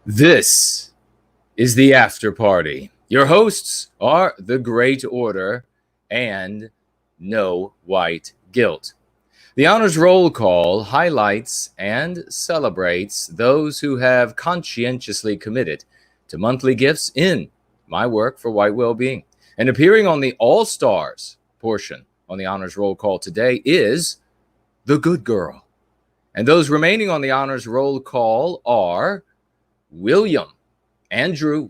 This is the after party. Your hosts are the Great Order and No White Guilt. The Honors Roll Call highlights and celebrates those who have conscientiously committed to monthly gifts in my work for White Wellbeing. And appearing on the All Stars portion on the Honors Roll Call today is the Good Girl. And those remaining on the Honors Roll Call are William, Andrew,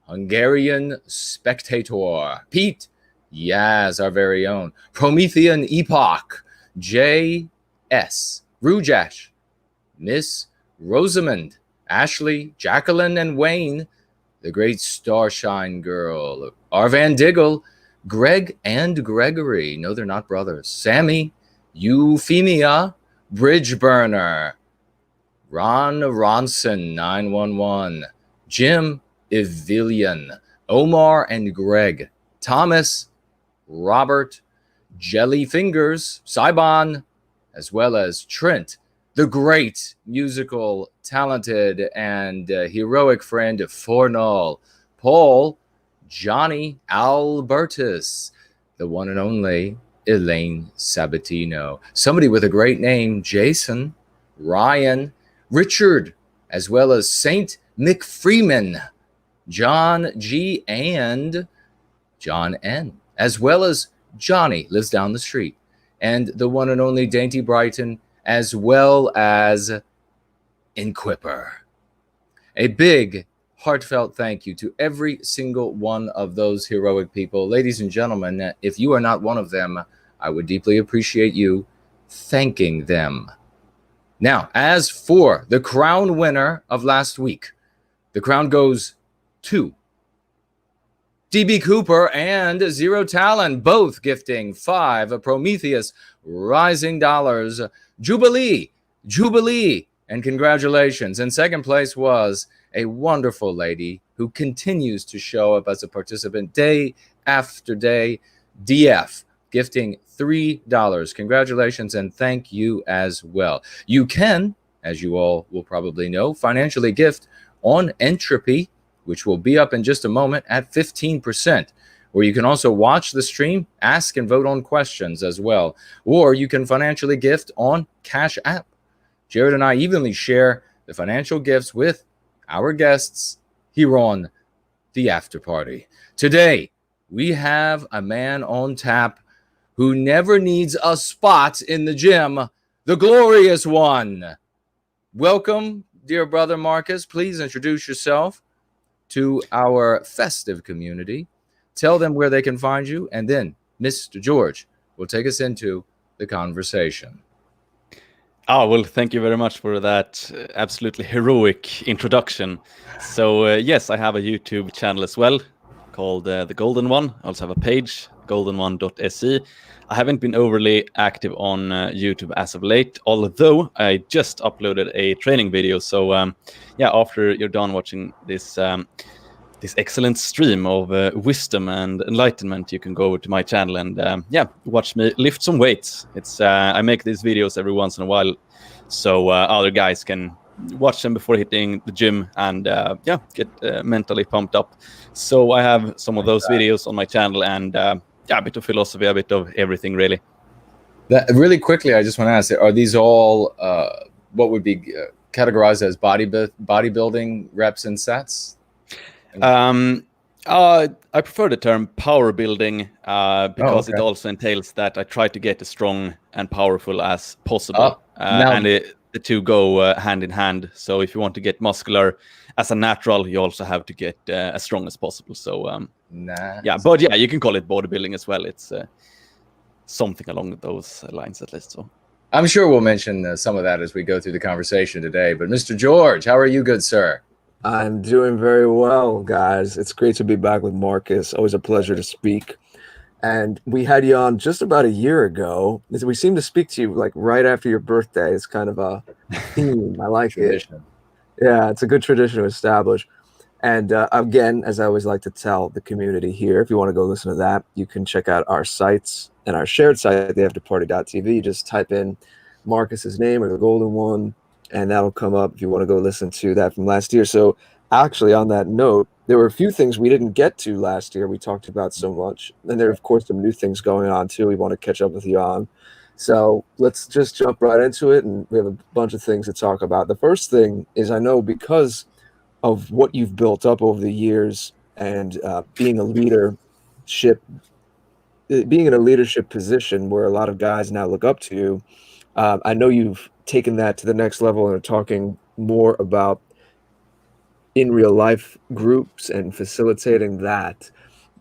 Hungarian Spectator, Pete, Yaz, our very own, Promethean Epoch, J.S., Rujash, Miss Rosamond, Ashley, Jacqueline, and Wayne, the great Starshine Girl, Arvan Diggle, Greg and Gregory, no, they're not brothers, Sammy, Euphemia, Bridge Burner, Ron Ronson, 911, Jim Evillian, Omar and Greg, Thomas, Robert, Jellyfingers, Saibon, as well as Trent, the great musical, talented, and heroic friend of Fornall, Paul, Johnny Albertus, the one and only Elaine Sabatino, somebody with a great name, Jason, Ryan, Richard, as well as Saint McFreeman, John G, and John N, as well as Johnny lives down the street, and the one and only Dainty Brighton, as well as Inquipper. A big, heartfelt thank you to every single one of those heroic people. Ladies and gentlemen, if you are not one of them, I would deeply appreciate you thanking them. Now, as for the crown winner of last week, the crown goes to DB Cooper and Zero Talon, both gifting 5 Prometheus Rising Dollars. Jubilee, and congratulations. In second place was a wonderful lady who continues to show up as a participant day after day, DF, gifting $3. Congratulations and thank you as well. You can, as you all will probably know, financially gift on Entropy, which will be up in just a moment at 15%, where you can also watch the stream, ask and vote on questions as well. Or you can financially gift on Cash App. Jared and I evenly share the financial gifts with our guests here on the After Party. Today, we have a man on tap who never needs a spot in the gym, the glorious one. Welcome, dear brother Marcus. Please introduce yourself to our festive community. Tell them where they can find you, and then Mr. George will take us into the conversation. Oh, well, thank you very much for that absolutely heroic introduction. So, yes, I have a YouTube channel as well called The Golden One. I also have a page, goldenone.se. I haven't been overly active on YouTube as of late, although I just uploaded a training video. So, yeah, after you're done watching this this excellent stream of wisdom and enlightenment, you can go over to my channel and yeah, watch me lift some weights. It's I make these videos every once in a while, so other guys can watch them before hitting the gym and yeah, get mentally pumped up. So I have some of those videos on my channel, and yeah, a bit of philosophy, a bit of everything, really. That, really quickly, I just want to ask, are these all what would be categorized as bodybuilding reps and sets? I prefer the term power building because it also entails that I try to get as strong and powerful as possible, and the two go hand in hand. So if you want to get muscular as a natural, you also have to get as strong as possible. So nice. Yeah, but yeah, you can call it bodybuilding as well. It's something along those lines, at least. So I'm sure we'll mention some of that as we go through the conversation today. But Mr. George, how are you, good sir? I'm doing very well, guys. It's great to be back with Marcus. Always a pleasure to speak. And we had you on just about a year ago. We seem to speak to you like right after your birthday. It's kind of a theme. I like tradition. It. Yeah, it's a good tradition to establish. And again, as I always like to tell the community here, if you want to go listen to that, you can check out our sites and our shared site at theafterparty.tv. You just type in Marcus's name or the Golden One, and that'll come up if you want to go listen to that from last year. So actually, on that note, there were a few things we didn't get to last year. We talked about so much, and there are of course some new things going on too. We want to catch up with you on. So let's just jump right into it, and we have a bunch of things to talk about. The first thing is, I know because of what you've built up over the years and being in a leadership position where a lot of guys now look up to you. I know you've taken that to the next level and are talking more about in real life groups and facilitating that.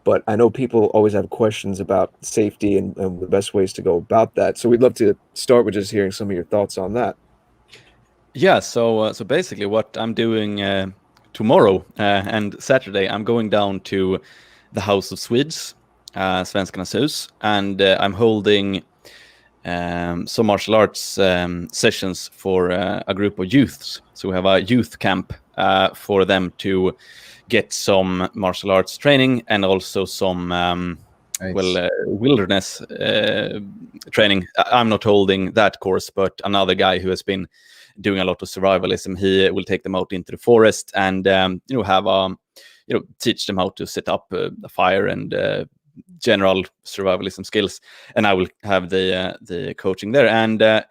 But I know people always have questions about safety and the best ways to go about that. So we'd love to start with just hearing some of your thoughts on that. Yeah, so basically what I'm doing tomorrow and Saturday, I'm going down to the House of Swedes, Svenskarnas hus, and I'm holding some martial arts sessions for a group of youths. So we have a youth camp for them to get some martial arts training and also some Nice. wilderness training. I'm not holding that course, but another guy who has been doing a lot of survivalism, he will take them out into the forest and teach them how to set up a fire and general survivalism skills, and I will have the coaching there. And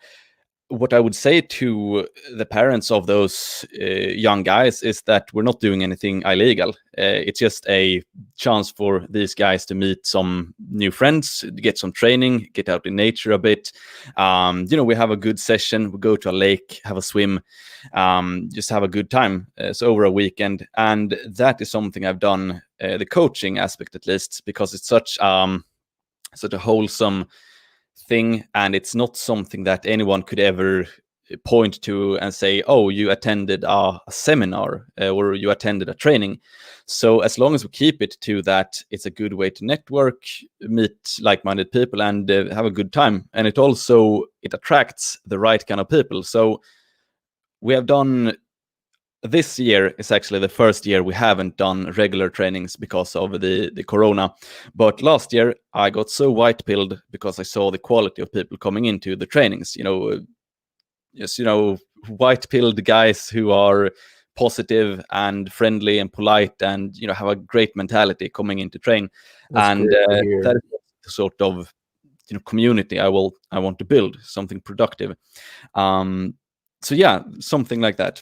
what I would say to the parents of those young guys is that we're not doing anything illegal. It's just a chance for these guys to meet some new friends, get some training, get out in nature a bit. We have a good session. We go to a lake, have a swim, just have a good time. So over a weekend, and that is something I've done. The coaching aspect, at least, because it's such a wholesome thing, and it's not something that anyone could ever point to and say, oh, you attended a seminar or you attended a training. So as long as we keep it to that, it's a good way to network, meet like-minded people, and have a good time. And it attracts the right kind of people. So we have done, this year is actually the first year we haven't done regular trainings because of the corona. But last year I got so white-pilled because I saw the quality of people coming into the trainings. White-pilled guys who are positive and friendly and polite and have a great mentality coming into train. That's And that is the sort of community I want to build, something productive. So yeah, something like that.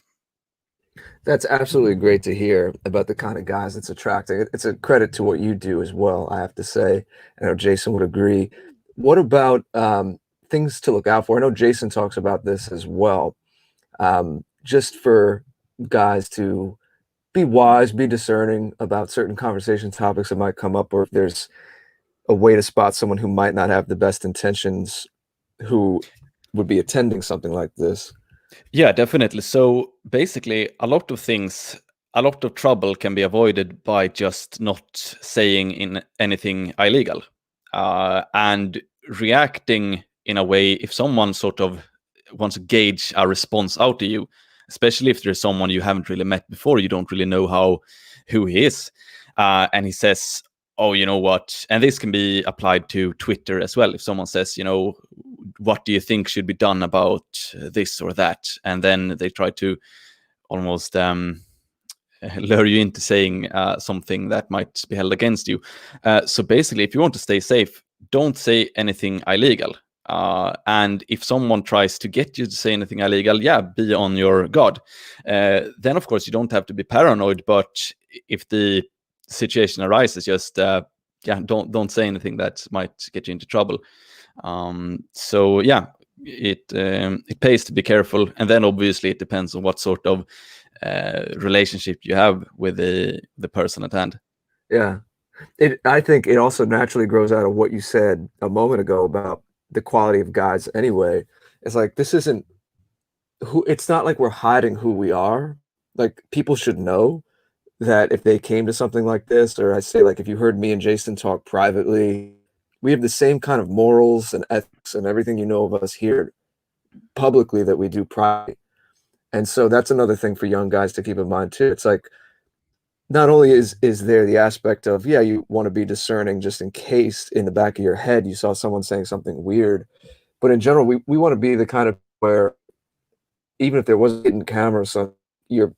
That's absolutely great to hear about the kind of guys it's attracting. It's a credit to what you do as well, I have to say. I know Jason would agree. What about things to look out for? I know Jason talks about this as well. Just for guys to be wise, be discerning about certain conversation topics that might come up, or if there's a way to spot someone who might not have the best intentions who would be attending something like this. Yeah, definitely. So basically, a lot of trouble can be avoided by just not saying anything illegal and reacting in a way. If someone sort of wants to gauge a response out to you, especially if there's someone you haven't really met before, you don't really know who he is, and he says, oh, you know what? And this can be applied to Twitter as well. If someone says, what do you think should be done about this or that? And then they try to almost lure you into saying something that might be held against you. So basically, if you want to stay safe, don't say anything illegal. And if someone tries to get you to say anything illegal, be on your guard. Then, of course, you don't have to be paranoid. But if the situation arises, just don't say anything that might get you into trouble. It pays to be careful, and then obviously it depends on what sort of relationship you have with the person at hand. Yeah, I think it also naturally grows out of what you said a moment ago about the quality of guys. Anyway, it's like it's not like we're hiding who we are. Like, people should know that if they came to something like this, or I say, like, if you heard me and Jason talk privately, we have the same kind of morals and ethics and everything of us here publicly that we do privately. And so that's another thing for young guys to keep in mind too. It's like, not only is there the aspect of, you want to be discerning just in case in the back of your head you saw someone saying something weird, but in general, we want to be the kind of where even if there wasn't hidden camera or something, your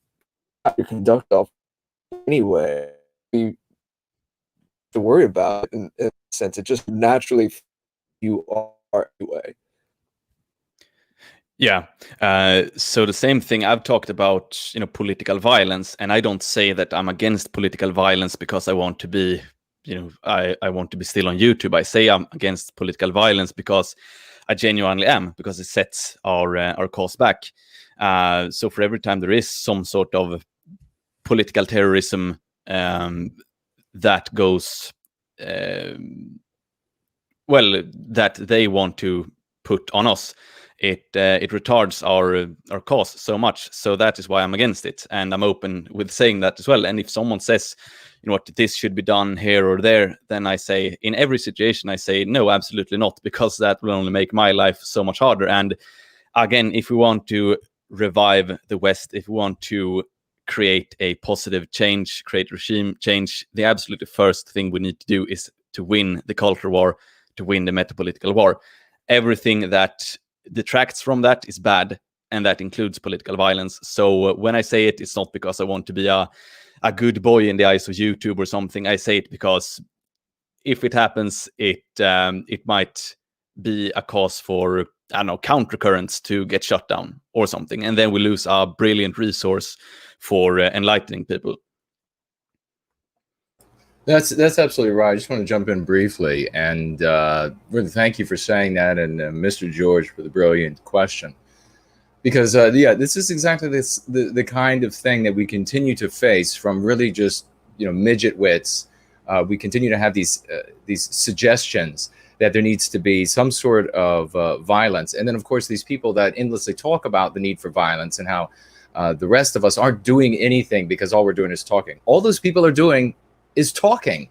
conduct off anyway. You to worry about it in a sense. It just naturally you are anyway. Yeah. So the same thing I've talked about, political violence, and I don't say that I'm against political violence because I want to be, I want to be still on YouTube. I say I'm against political violence because I genuinely am, because it sets our cause back. So for every time there is some sort of political terrorism that goes, that they want to put on us, it retards our cause so much. So that is why I'm against it, and I'm open with saying that as well. And if someone says, what, this should be done here or there, then I say, in every situation, I say no, absolutely not, because that will only make my life so much harder. And again, if we want to revive the West, if we want to create a positive change, create regime change, the absolutely first thing we need to do is to win the culture war, to win the metapolitical war. Everything that detracts from that is bad, and that includes political violence. So when I say it, it's not because I want to be a good boy in the eyes of YouTube or something. I say it because if it happens, it might be a cause for, I don't know, countercurrents to get shut down or something, and then we lose a brilliant resource for enlightening people. That's absolutely right. I just want to jump in briefly and really thank you for saying that, and Mr. George for the brilliant question. Because this is exactly the kind of thing that we continue to face from really just midget wits. We continue to have these suggestions that there needs to be some sort of violence, and then of course these people that endlessly talk about the need for violence and how the rest of us aren't doing anything because all we're doing is talking. All those people are doing is talking.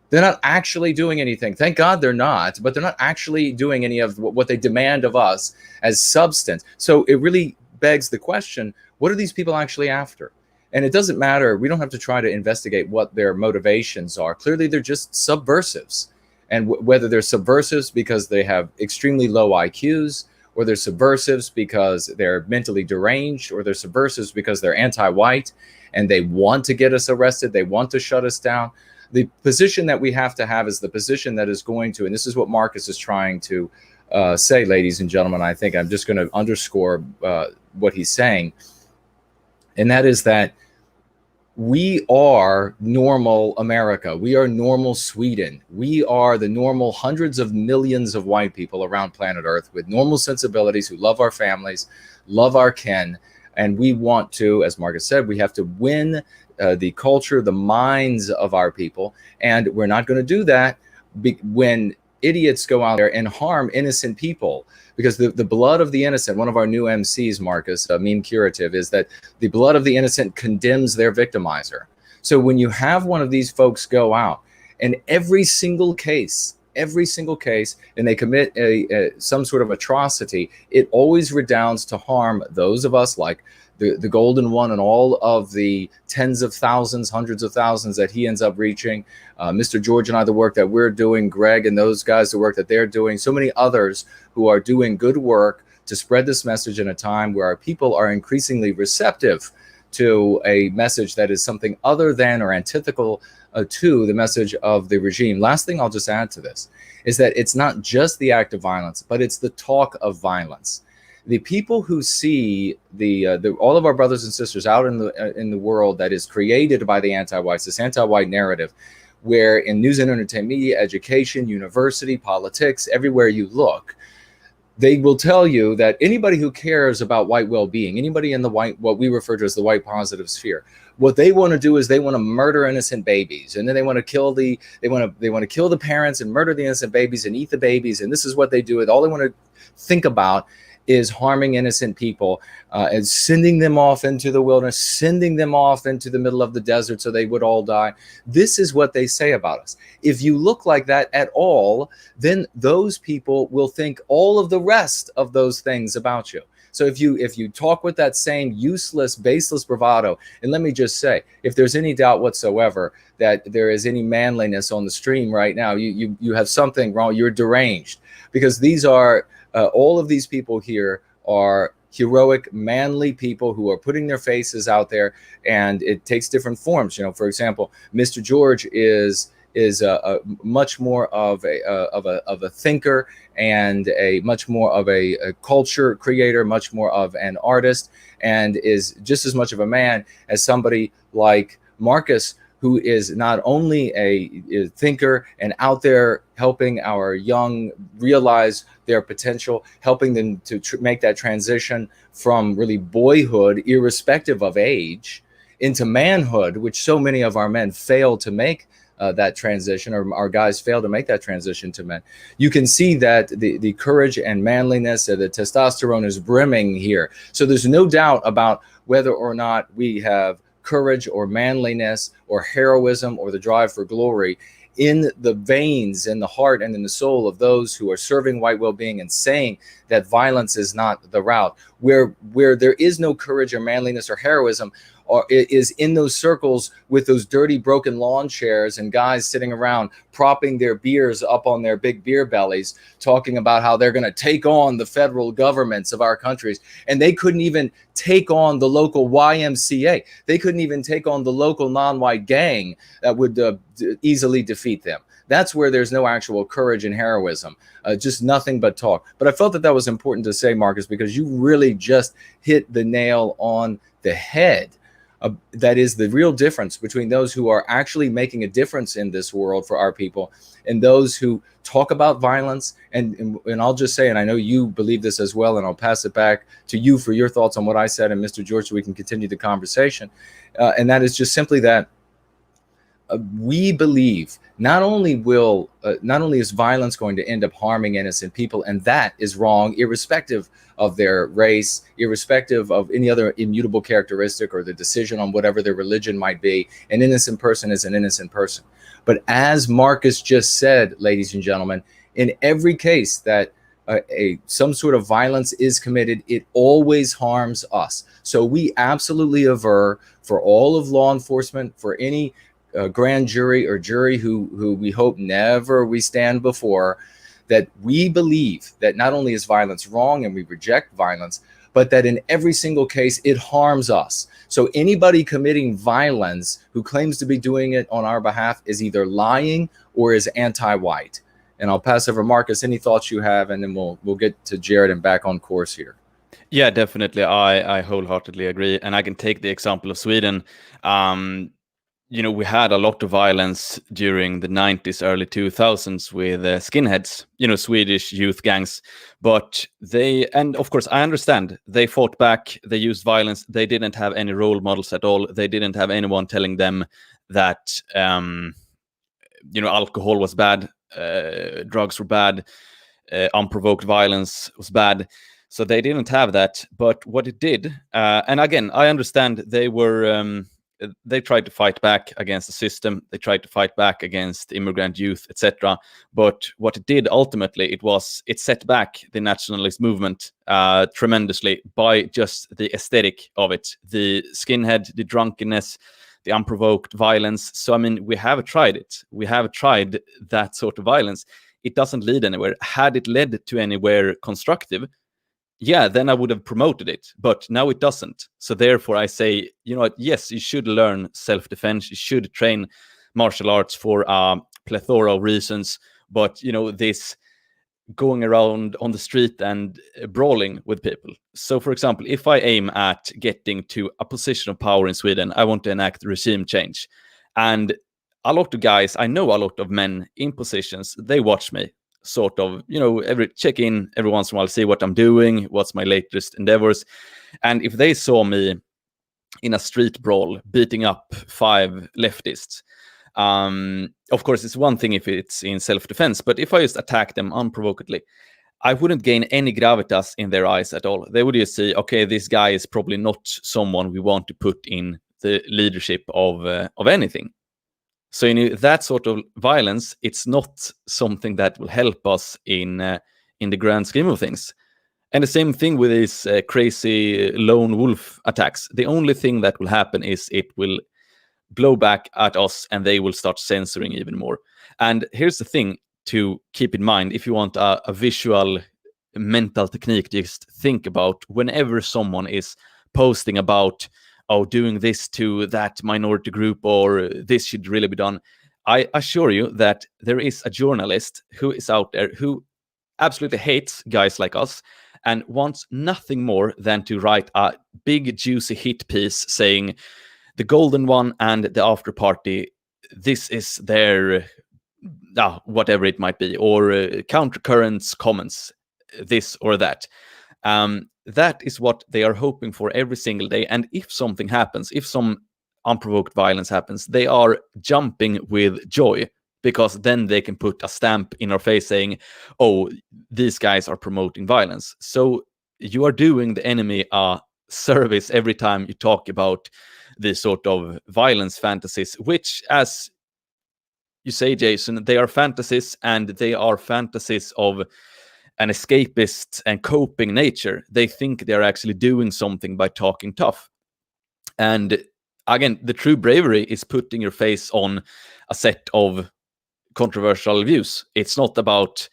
They're not actually doing anything. Thank God they're not, but they're not actually doing any of what they demand of us as substance. So it really begs the question, what are these people actually after? And it doesn't matter. We don't have to try to investigate what their motivations are. Clearly, they're just subversives. And whether they're subversives because they have extremely low IQs, or they're subversives because they're mentally deranged, or they're subversives because they're anti-white and they want to get us arrested, they want to shut us down. The position that we have to have is the position that is going to, and this is what Marcus is trying to say, ladies and gentlemen. I think I'm just going to underscore what he's saying, and that is that we are normal America. We are normal Sweden. We are the normal hundreds of millions of white people around planet Earth with normal sensibilities who love our families, love our kin. And we want to, as Marcus said, we have to win the culture, the minds of our people. And we're not going to do that when idiots go out there and harm innocent people. Because the blood of the innocent, one of our new MCs, Marcus, meme curative, is that the blood of the innocent condemns their victimizer. So when you have one of these folks go out, and every single case, and they commit some sort of atrocity, it always redounds to harm those of us like the Golden One and all of the tens of thousands, hundreds of thousands that he ends up reaching. Mr. George and I, the work that we're doing, Greg and those guys, the work that they're doing, so many others who are doing good work to spread this message in a time where our people are increasingly receptive to a message that is something other than or antithetical to the message of the regime. Last thing I'll just add to this is that it's not just the act of violence, but it's the talk of violence. The people who see all of our brothers and sisters out in the world that is created by the anti-whites, this anti-white narrative, where in news and entertainment media, education, university, politics, everywhere you look, they will tell you that anybody who cares about white well-being, anybody in the white, what we refer to as the white positive sphere, what they want to do is they want to murder innocent babies, and then they want to kill they want to kill the parents and murder the innocent babies and eat the babies, and this is what they do. All they want to think about is harming innocent people and sending them off into the wilderness, sending them off into the middle of the desert so they would all die. This is what they say about us. If you look like that at all, then those people will think all of the rest of those things about you. So if you talk with that same useless, baseless bravado, and let me just say, if there's any doubt whatsoever that there is any manliness on the stream right now, you have something wrong. You're deranged, because these are all of these people here are heroic, manly people who are putting their faces out there, and it takes different forms. For example, Mr. George is a much more of a thinker, and a much more of a culture creator, much more of an artist, and is just as much of a man as somebody like Marcus, who is not only a thinker and out there helping our young realize their potential, helping them to make that transition from really boyhood, irrespective of age, into manhood, which so many of our men fail to make that transition, or our guys fail to make that transition to men. You can see that the courage and manliness, the testosterone is brimming here. So there's no doubt about whether or not we have courage or manliness or heroism or the drive for glory in the veins, in the heart, and in the soul of those who are serving white well-being and saying that violence is not the route. Where there is no courage or manliness or heroism, or it is in those circles with those dirty, broken lawn chairs and guys sitting around propping their beers up on their big beer bellies, talking about how they're going to take on the federal governments of our countries. And they couldn't even take on the local YMCA. They couldn't even take on the local non-white gang that would easily defeat them. That's where there's no actual courage and heroism, just nothing but talk. But I felt that was important to say, Marcus, because you really just hit the nail on the head. That is the real difference between those who are actually making a difference in this world for our people and those who talk about violence. And I'll just say, and I know you believe this as well, and I'll pass it back to you for your thoughts on what I said, and Mr. George, so we can continue the conversation. And that is just simply that we believe not only is violence going to end up harming innocent people, and that is wrong, irrespective of their race, irrespective of any other immutable characteristic or the decision on whatever their religion might be. An innocent person is an innocent person. But as Marcus just said, ladies and gentlemen, in every case that some sort of violence is committed, it always harms us. So we absolutely aver, for all of law enforcement, for any grand jury or jury who we hope never we stand before, that we believe that not only is violence wrong and we reject violence, but that in every single case it harms us. So anybody committing violence who claims to be doing it on our behalf is either lying or is anti-white. And I'll pass over Marcus, any thoughts you have, and then we'll get to Jared and back on course here. Yeah, definitely. I wholeheartedly agree. And I can take the example of Sweden. We had a lot of violence during the 90s, early 2000s with skinheads, Swedish youth gangs. But and of course, I understand, they fought back, they used violence, they didn't have any role models at all. They didn't have anyone telling them that, alcohol was bad, drugs were bad, unprovoked violence was bad. So they didn't have that. But what it did, and again, I understand they tried to fight back against the system. They tried to fight back against immigrant youth, etc. But what it did ultimately, it set back the nationalist movement tremendously by just the aesthetic of it, the skinhead, the drunkenness, the unprovoked violence. So, I mean, we have tried it. We have tried that sort of violence. It doesn't lead anywhere. Had it led to anywhere constructive, yeah, then I would have promoted it, but now it doesn't. So therefore I say, yes, you should learn self-defense. You should train martial arts for a plethora of reasons. But, this going around on the street and brawling with people. So, for example, if I aim at getting to a position of power in Sweden, I want to enact regime change. And a lot of guys, I know a lot of men in positions, they watch me. Sort of, check in every once in a while, see what I'm doing, what's my latest endeavors. And if they saw me in a street brawl beating up 5 leftists, of course, it's one thing if it's in self-defense, but if I just attack them unprovokedly, I wouldn't gain any gravitas in their eyes at all. They would just say, okay, this guy is probably not someone we want to put in the leadership of anything. So that sort of violence, it's not something that will help us in the grand scheme of things. And the same thing with these crazy lone wolf attacks. The only thing that will happen is it will blow back at us and they will start censoring even more. And here's the thing to keep in mind if you want a visual mental technique to just think about whenever someone is posting about, oh, doing this to that minority group, or this should really be done. I assure you that there is a journalist who is out there who absolutely hates guys like us and wants nothing more than to write a big juicy hit piece saying the golden one and the after party, this is their whatever it might be, or countercurrents comments, this or that. That is what they are hoping for every single day. And if something happens, if some unprovoked violence happens, they are jumping with joy, because then they can put a stamp in our face saying, oh, these guys are promoting violence. So you are doing the enemy a service every time you talk about these sort of violence fantasies, which, as you say, Jason, they are fantasies, and they are fantasies of an escapist and coping nature. They think they're actually doing something by talking tough. And again, the true bravery is putting your face on a set of controversial views. It's not about,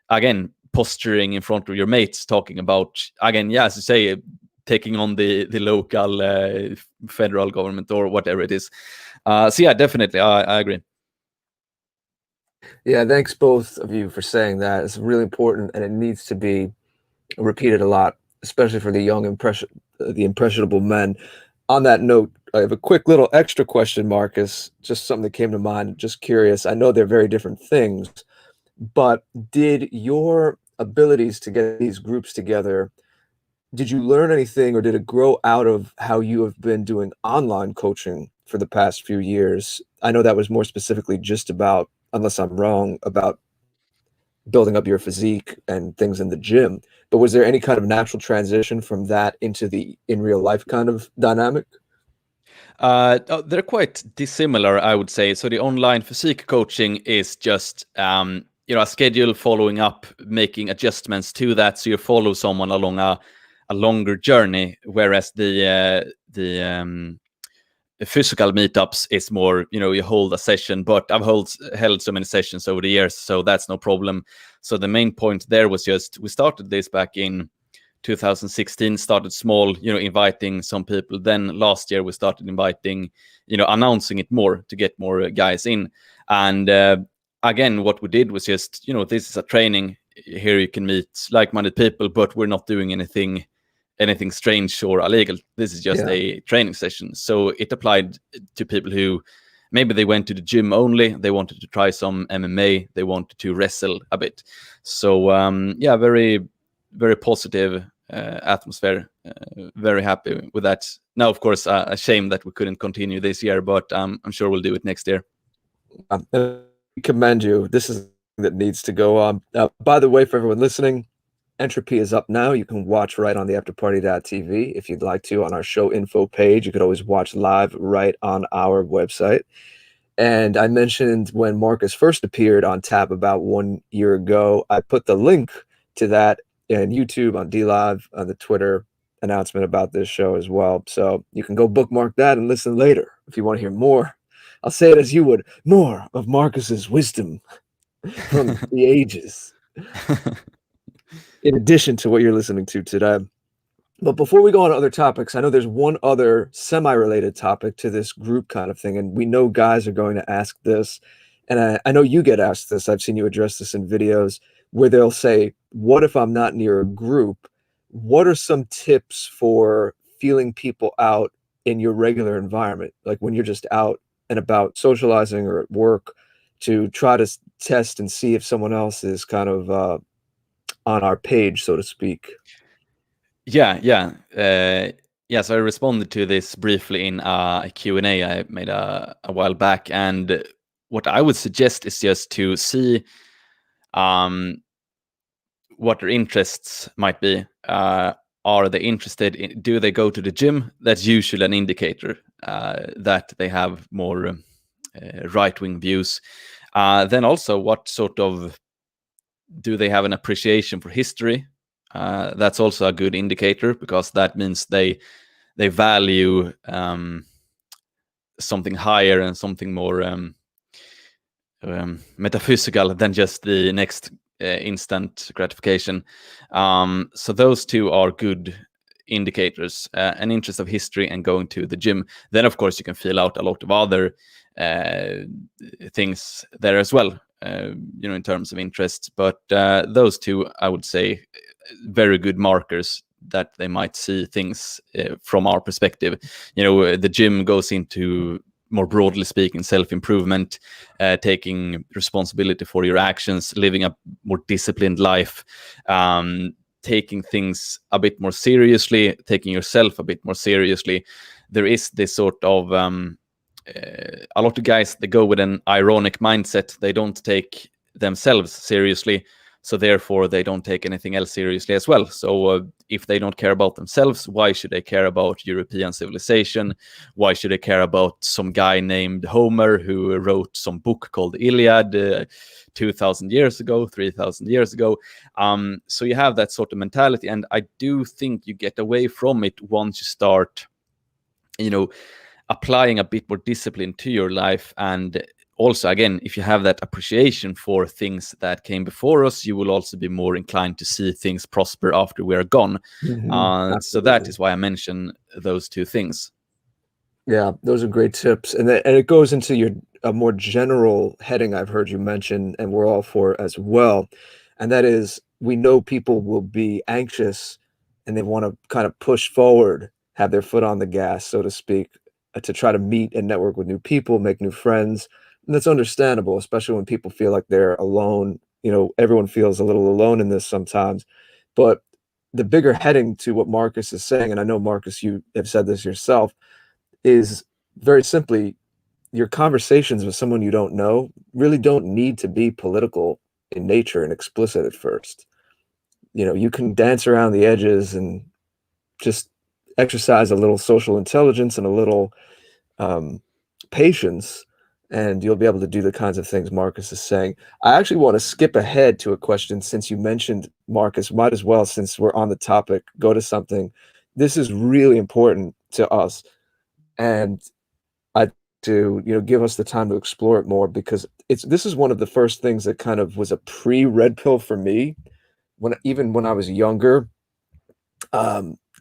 again, posturing in front of your mates, talking about, again, as you say, taking on the local federal government or whatever it is. So yeah, definitely, I agree. Yeah, thanks both of you for saying that. It's really important, and it needs to be repeated a lot, especially for the young, the impressionable men. On that note, I have a quick little extra question, Marcus, just something that came to mind, just curious. I know they're very different things, but did your abilities to get these groups together, did you learn anything, or did it grow out of how you have been doing online coaching for the past few years? I know that was more specifically just about, unless I'm wrong, about building up your physique and things in the gym, but was there any kind of natural transition from that into the in real life kind of dynamic? They're quite dissimilar, I would say. So the online physique coaching is just a schedule, following up, making adjustments to that, so you follow someone along a longer journey, whereas the physical meetups is more, you hold a session. But I've held so many sessions over the years, so that's no problem. So the main point there was just, we started this back in 2016, started small, inviting some people. Then last year we started inviting, announcing it more to get more guys in. And again, what we did was just, this is a training. Here you can meet like-minded people, but we're not doing anything strange or illegal. This is just a training session. So it applied to people who maybe they went to the gym only, they wanted to try some MMA, they wanted to wrestle a bit. So very, very positive atmosphere. Very happy with that. Now, of course, a shame that we couldn't continue this year, but I'm sure we'll do it next year. I commend you. This is something that needs to go on. By the way, for everyone listening, Entropy is up now. You can watch right on the afterparty.tv if you'd like to on our show info page. You could always watch live right on our website. And I mentioned when Marcus first appeared on tap about 1 year ago, I put the link to that in YouTube, on DLive, on the Twitter announcement about this show as well. So you can go bookmark that and listen later if you want to hear more. I'll say it as you would, more of Marcus's wisdom from the ages, in addition to what you're listening to today. But before we go on to other topics, I know there's one other semi-related topic to this group kind of thing, and we know guys are going to ask this, and I know you get asked this. I've seen you address this in videos where they'll say, what if I'm not near a group? What are some tips for feeling people out in your regular environment, like when you're just out and about socializing or at work, to try to test and see if someone else is kind of on our page, so to speak? Yeah. So I responded to this briefly in a Q&A I made a while back. And what I would suggest is just to see what their interests might be. Are they interested in, do they go to the gym? That's usually an indicator that they have more right-wing views. Then also, what sort of, do they have an appreciation for history? That's also a good indicator, because that means they value something higher and something more metaphysical than just the next instant gratification. So those two are good indicators, an interest of history and going to the gym. Then of course you can feel out a lot of other things there as well, in terms of interests. But those two, I would say, very good markers that they might see things from our perspective. The gym goes into, more broadly speaking, self-improvement, taking responsibility for your actions, living a more disciplined life, taking things a bit more seriously, taking yourself a bit more seriously. There is this sort of a lot of guys, they go with an ironic mindset. They don't take themselves seriously, so therefore they don't take anything else seriously as well. So if they don't care about themselves, why should they care about European civilization? Why should they care about some guy named Homer who wrote some book called Iliad 2,000 years ago, 3,000 years ago? So you have that sort of mentality, and I do think you get away from it once you start, applying a bit more discipline to your life. And also, again, if you have that appreciation for things that came before us, you will also be more inclined to see things prosper after we're gone. So that is why I mention those two things. Yeah, those are great tips. And it goes into a more general heading I've heard you mention, and we're all for as well. And that is, we know people will be anxious and they want to kind of push forward, have their foot on the gas, so to speak, to try to meet and network with new people, make new friends. And that's understandable, especially when people feel like they're alone. Everyone feels a little alone in this sometimes. But the bigger heading to what Marcus is saying, and I know, Marcus, you have said this yourself, is very simply, your conversations with someone you don't know really don't need to be political in nature and explicit at first. You can dance around the edges and just exercise a little social intelligence and a little patience, and you'll be able to do the kinds of things Marcus is saying. I actually want to skip ahead to a question, since you mentioned, Marcus, might as well, since we're on the topic, go to something. This is really important to us, and to give us the time to explore it more, because this is one of the first things that kind of was a pre-red pill for me, even when I was younger.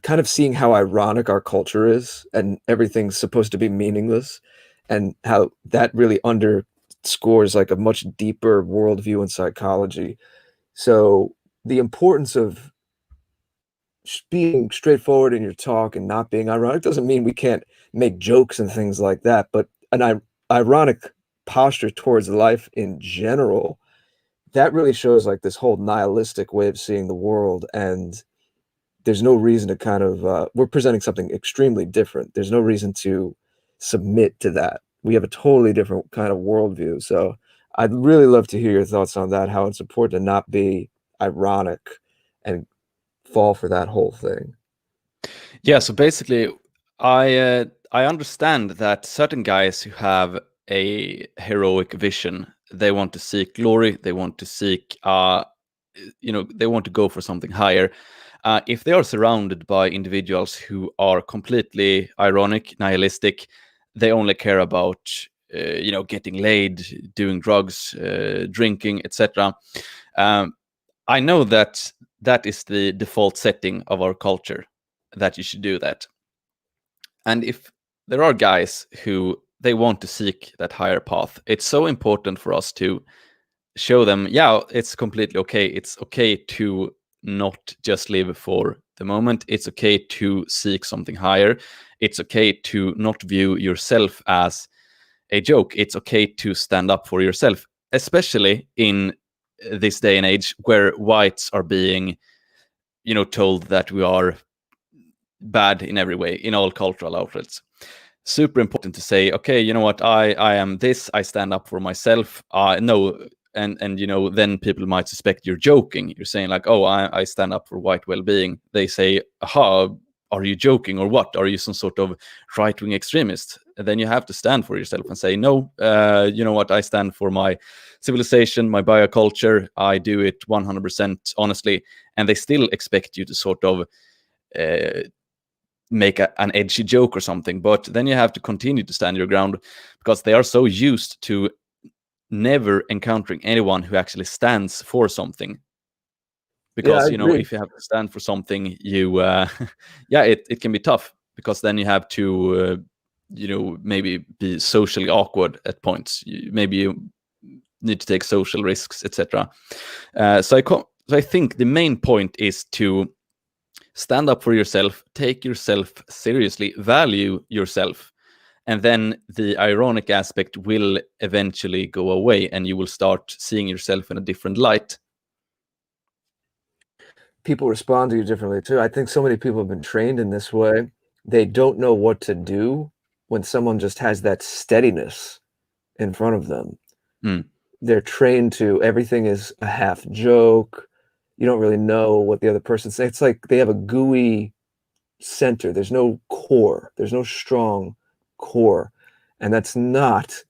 Kind of seeing how ironic our culture is, and everything's supposed to be meaningless, and how that really underscores like a much deeper worldview and psychology. So the importance of being straightforward in your talk and not being ironic doesn't mean we can't make jokes and things like that, but an ironic posture towards life in general, that really shows like this whole nihilistic way of seeing the world. And there's no reason to kind of, we're presenting something extremely different. There's no reason to submit to that. We have a totally different kind of worldview. So I'd really love to hear your thoughts on that, how it's important to not be ironic and fall for that whole thing. Yeah, so basically, I understand that certain guys who have a heroic vision, they want to seek glory, they want to seek, they want to go for something higher. If they are surrounded by individuals who are completely ironic, nihilistic, they only care about, getting laid, doing drugs, drinking, etc. I know that is the default setting of our culture, that you should do that. And if there are guys who they want to seek that higher path, it's so important for us to show them, yeah, it's completely okay. It's okay to not just live for the moment. It's okay to seek something higher. It's okay to not view yourself as a joke. It's okay to stand up for yourself, especially in this day and age where whites are being, told that we are bad in every way, in all cultural outlets. Super important to say, okay, you know what, I am this, I stand up for myself. No, and then people might suspect you're joking. You're saying like, oh, I stand up for white well-being. They say, aha, are you joking or what? Are you some sort of right-wing extremist? And then you have to stand for yourself and say, no, you know what, I stand for my civilization, my bioculture. I do it 100% honestly. And they still expect you to sort of make an edgy joke or something. But then you have to continue to stand your ground, because they are so used to never encountering anyone who actually stands for something. I Because, you know, agree. if you have to stand for something, you, yeah, it can be tough, because then you have to, you know, maybe be socially awkward at points. Maybe you need to take social risks, etc. So I think the main point is to stand up for yourself, take yourself seriously, value yourself, and then the ironic aspect will eventually go away, and you will start seeing yourself in a different light. People respond to you differently too. I think so many people have been trained in this way. They don't know what to do when someone just has that steadiness in front of them. Mm. They're trained to everything is a half joke. You don't really know what the other person's saying. It's like they have a gooey center. There's no core. There's no strong core. And that's not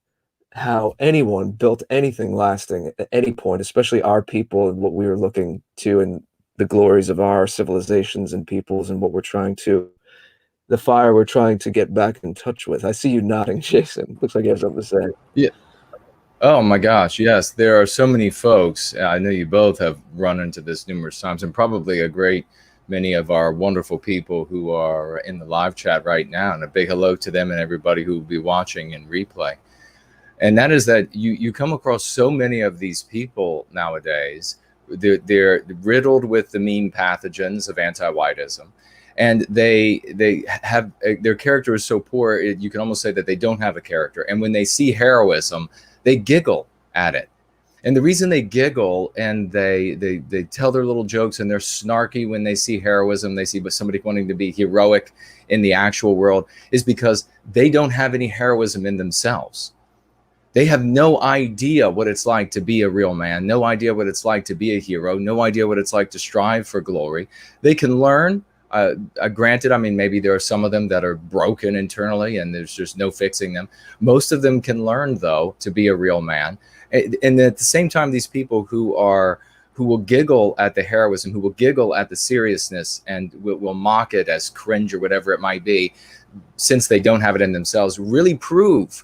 how anyone built anything lasting at any point, especially our people and what we were looking to and the glories of our civilizations and peoples and what we're trying to, the fire we're trying to get back in touch with. I see you nodding, Jason. Looks like you have something to say. Yeah. Oh my gosh, yes. There are so many folks. I know you both have run into this numerous times, and probably a great many of our wonderful people who are in the live chat right now. And a big hello to them and everybody who will be watching in replay. And that is that you come across so many of these people nowadays. They're riddled with the mean pathogens of anti-whiteism, and they have their character is so poor, you can almost say that they don't have a character. And when they see heroism, they giggle at it. And the reason they giggle and they tell their little jokes and they're snarky when they see heroism, they see somebody wanting to be heroic in the actual world, is because they don't have any heroism in themselves. They have no idea what it's like to be a real man, no idea what it's like to be a hero, no idea what it's like to strive for glory. They can learn. Granted, I mean, maybe there are some of them that are broken internally and there's just no fixing them. Most of them can learn, though, to be a real man. And at the same time, these people who will giggle at the heroism, who will giggle at the seriousness and will mock it as cringe or whatever it might be, since they don't have it in themselves, really prove.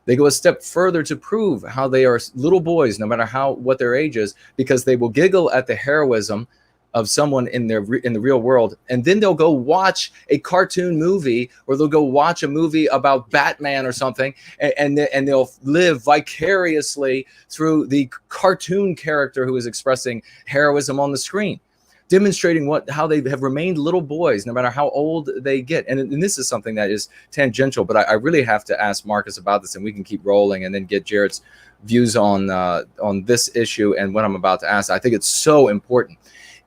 They go a step further to prove how they are little boys, no matter what their age is, because they will giggle at the heroism of someone in the real world, and then they'll go watch a cartoon movie, or they'll go watch a movie about Batman or something, and they'll live vicariously through the cartoon character who is expressing heroism on the screen, demonstrating how they have remained little boys no matter how old they get. And this is something that is tangential, but I really have to ask Marcus about this, and we can keep rolling and then get Jared's views on this issue and what I'm about to ask. I think it's so important.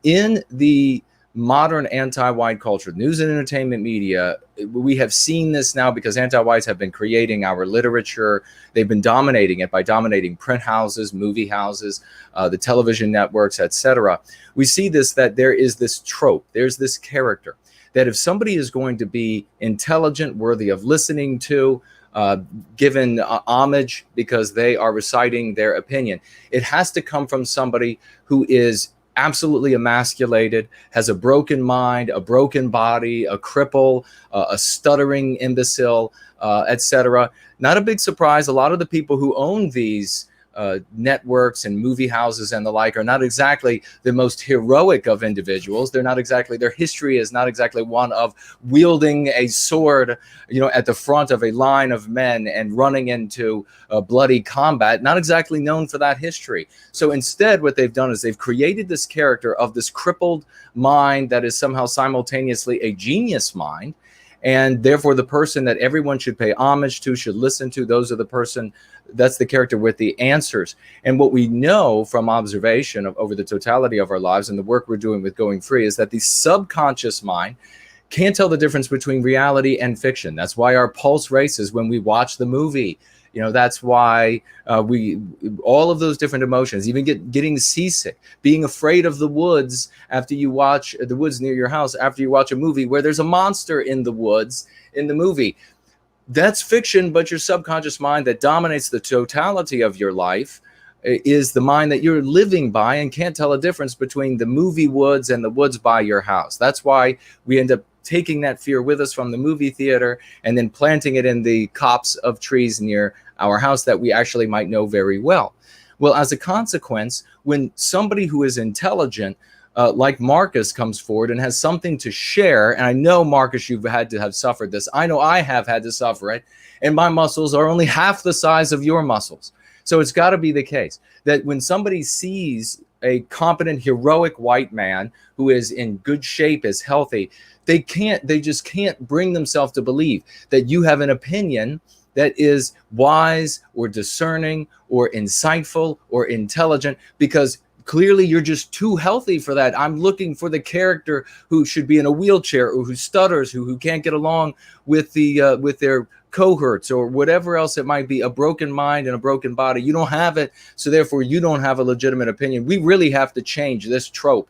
In the modern anti-white culture, news and entertainment media, we have seen this now because anti-whites have been creating our literature. They've been dominating it by dominating print houses, movie houses, the television networks, etc. We see this, that there is this trope, there's this character, that if somebody is going to be intelligent, worthy of listening to, given homage because they are reciting their opinion, it has to come from somebody who is absolutely emasculated, has a broken mind, a broken body, a cripple, a stuttering imbecile, etc. Not a big surprise. A lot of the people who own these networks and movie houses and the like are not exactly the most heroic of individuals. They're not exactly, their history is not exactly one of wielding a sword, at the front of a line of men and running into bloody combat. Not exactly known for that history. So instead, what they've done is they've created this character of this crippled mind that is somehow simultaneously a genius mind. And therefore, the person that everyone should pay homage to, should listen to, that's the character with the answers. And what we know from observation over the totality of our lives and the work we're doing with Going Free is that the subconscious mind can't tell the difference between reality and fiction. That's why our pulse races when we watch the movie. That's why all of those different emotions, even getting seasick, being afraid of the woods after you watch the woods near your house, after you watch a movie where there's a monster in the woods in the movie. That's fiction, but your subconscious mind that dominates the totality of your life is the mind that you're living by and can't tell a difference between the movie woods and the woods by your house. That's why we end up taking that fear with us from the movie theater and then planting it in the copse of trees near our house that we actually might know very well. Well, as a consequence, when somebody who is intelligent, like Marcus, comes forward and has something to share, and I know, Marcus, you've had to have suffered this. I know I have had to suffer it, and my muscles are only half the size of your muscles. So it's got to be the case that when somebody sees a competent, heroic white man who is in good shape, is healthy, they just can't bring themselves to believe that you have an opinion that is wise or discerning or insightful or intelligent, because clearly you're just too healthy for that. I'm looking for the character who should be in a wheelchair, or who stutters, who can't get along with with their cohorts, or whatever else it might be, a broken mind and a broken body. You don't have it, so therefore you don't have a legitimate opinion. We really have to change this trope.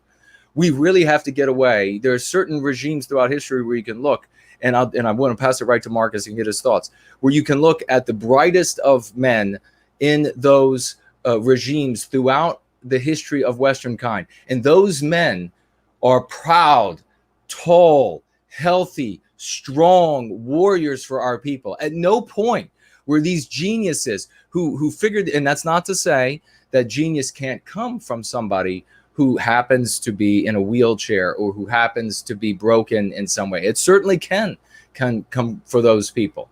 We really have to get away. There are certain regimes throughout history where you can look, and I want to pass it right to Marcus and get his thoughts, where you can look at the brightest of men in those regimes throughout the history of Western kind. And those men are proud, tall, healthy, strong warriors for our people. At no point were these geniuses who figured, and that's not to say that genius can't come from somebody who happens to be in a wheelchair or who happens to be broken in some way. It certainly can come for those people.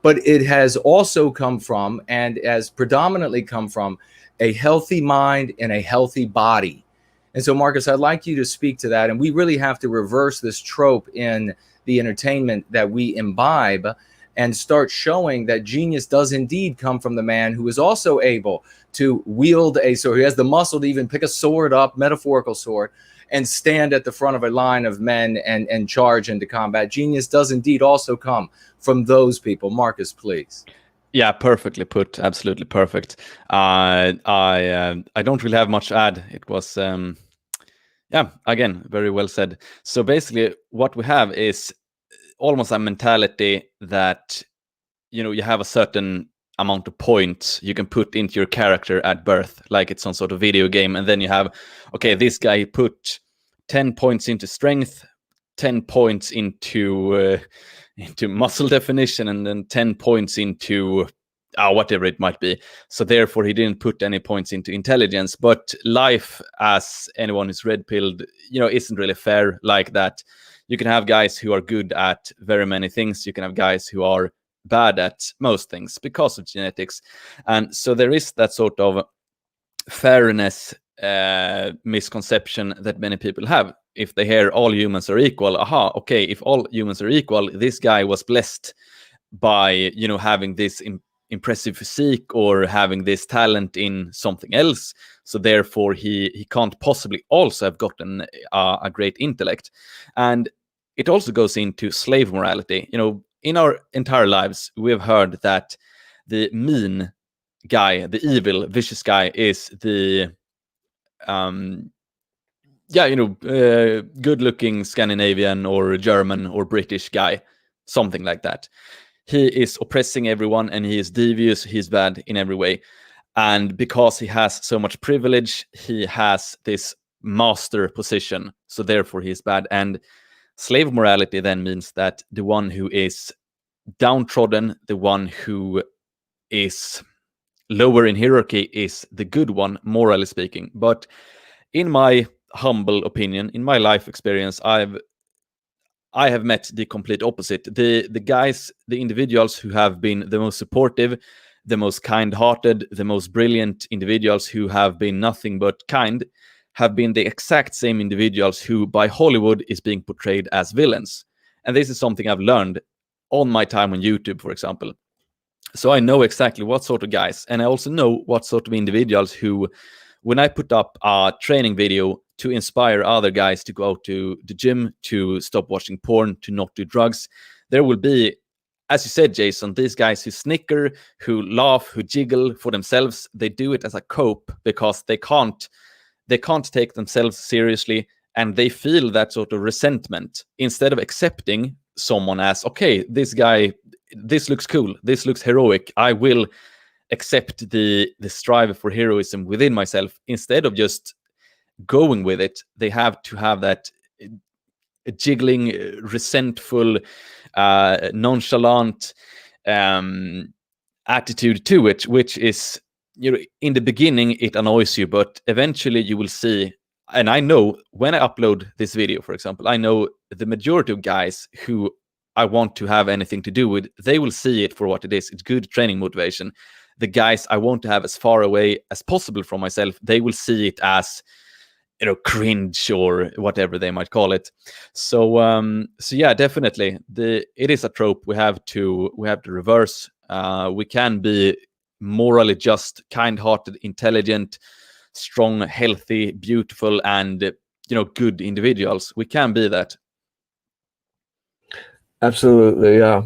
But it has also come from, and has predominantly come from, a healthy mind and a healthy body. And so, Marcus, I'd like you to speak to that. And we really have to reverse this trope in the entertainment that we imbibe, and start showing that genius does indeed come from the man who is also able to wield a sword. He has the muscle to even pick a sword up, metaphorical sword, and stand at the front of a line of men and charge into combat. Genius does indeed also come from those people. Marcus, please. Yeah, perfectly put. Absolutely perfect. I don't really have much to add. It was, yeah, again, very well said. So basically, what we have is almost a mentality that, you have a certain amount of points you can put into your character at birth, like it's some sort of video game. And then you have, okay, this guy put 10 points into strength, 10 points into muscle definition, and then 10 points into whatever it might be. So therefore he didn't put any points into intelligence. But life, as anyone who's red-pilled, isn't really fair like that. You can have guys who are good at very many things. You can have guys who are bad at most things because of genetics. And so there is that sort of fairness misconception that many people have. If they hear all humans are equal, okay, if all humans are equal, this guy was blessed by, having this impressive physique or having this talent in something else. So therefore he can't possibly also have gotten a great intellect. And it also goes into slave morality. In our entire lives, we have heard that the mean guy, the evil, vicious guy, is the good-looking Scandinavian or German or British guy, something like that. He is oppressing everyone, and he is devious, he's bad in every way. And because he has so much privilege, he has this master position, so therefore he is bad. And slave morality then means that the one who is downtrodden, the one who is lower in hierarchy, is the good one, morally speaking. But in my humble opinion, in my life experience, I have met the complete opposite. The guys, the individuals who have been the most supportive, the most kind-hearted, the most brilliant individuals who have been nothing but kind, have been the exact same individuals who by Hollywood is being portrayed as villains. And this is something I've learned on my time on YouTube, for example. So I know exactly what sort of guys, and I also know what sort of individuals who, when I put up a training video to inspire other guys to go out to the gym, to stop watching porn, to not do drugs, there will be, as you said, Jason, these guys who snicker, who laugh, who jiggle for themselves. They do it as a cope because they can't take themselves seriously, and they feel that sort of resentment instead of accepting someone as, okay, this guy, this looks cool, this looks heroic, I will accept the strive for heroism within myself. Instead of just going with it, they have to have that jiggling, resentful, nonchalant attitude to it, which is, in the beginning it annoys you, but eventually you will see. And I know when I upload this video, for example, I know the majority of guys who I want to have anything to do with, they will see it for what it is. It's good training motivation. The guys I want to have as far away as possible from myself, they will see it as, cringe or whatever they might call it. So yeah, definitely it is a trope we have to reverse. We can be morally just, kind-hearted, intelligent, strong, healthy, beautiful, and good individuals. We can be that. Absolutely, yeah.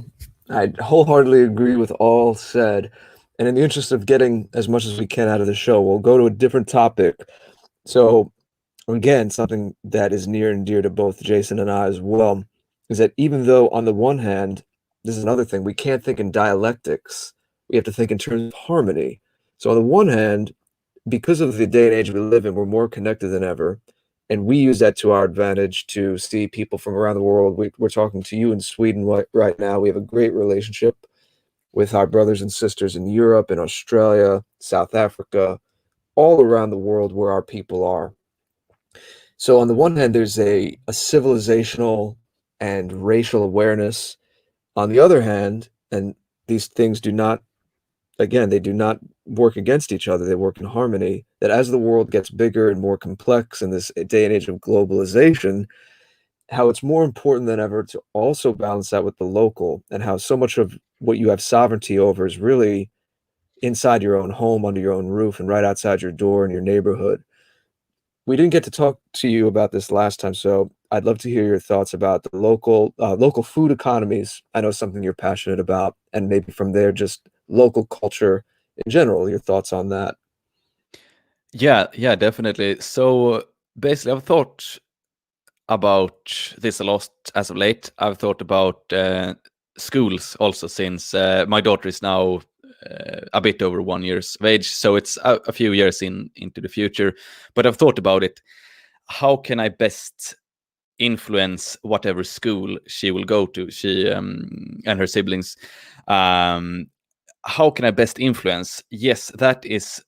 I wholeheartedly agree with all said. And in the interest of getting as much as we can out of the show, we'll go to a different topic. So again, something that is near and dear to both Jason and I as well, is that even though on the one hand, this is another thing, we can't think in dialectics, we have to think in terms of harmony. So on the one hand, because of the day and age we live in, we're more connected than ever. And we use that to our advantage to see people from around the world. We're talking to you in Sweden right now. We have a great relationship with our brothers and sisters in Europe and Australia, South Africa, all around the world where our people are. So on the one hand, there's a civilizational and racial awareness. On the other hand, and these things do not, again, they do not work against each other. They work in harmony, that as the world gets bigger and more complex in this day and age of globalization, how it's more important than ever to also balance that with the local, and how so much of what you have sovereignty over is really inside your own home, under your own roof, and right outside your door in your neighborhood. We didn't get to talk to you about this last time, so I'd love to hear your thoughts about the local food economies. I know something you're passionate about, and maybe from there, just local culture in general, your thoughts on that. Yeah, definitely. So basically, I've thought about this a lot as of late. I've thought about schools also, since my daughter is now a bit over 1 year of age, so it's a few years into the future. But I've thought about it. How can I best influence whatever school she will go to, she and her siblings? How can I best influence? Yes, that is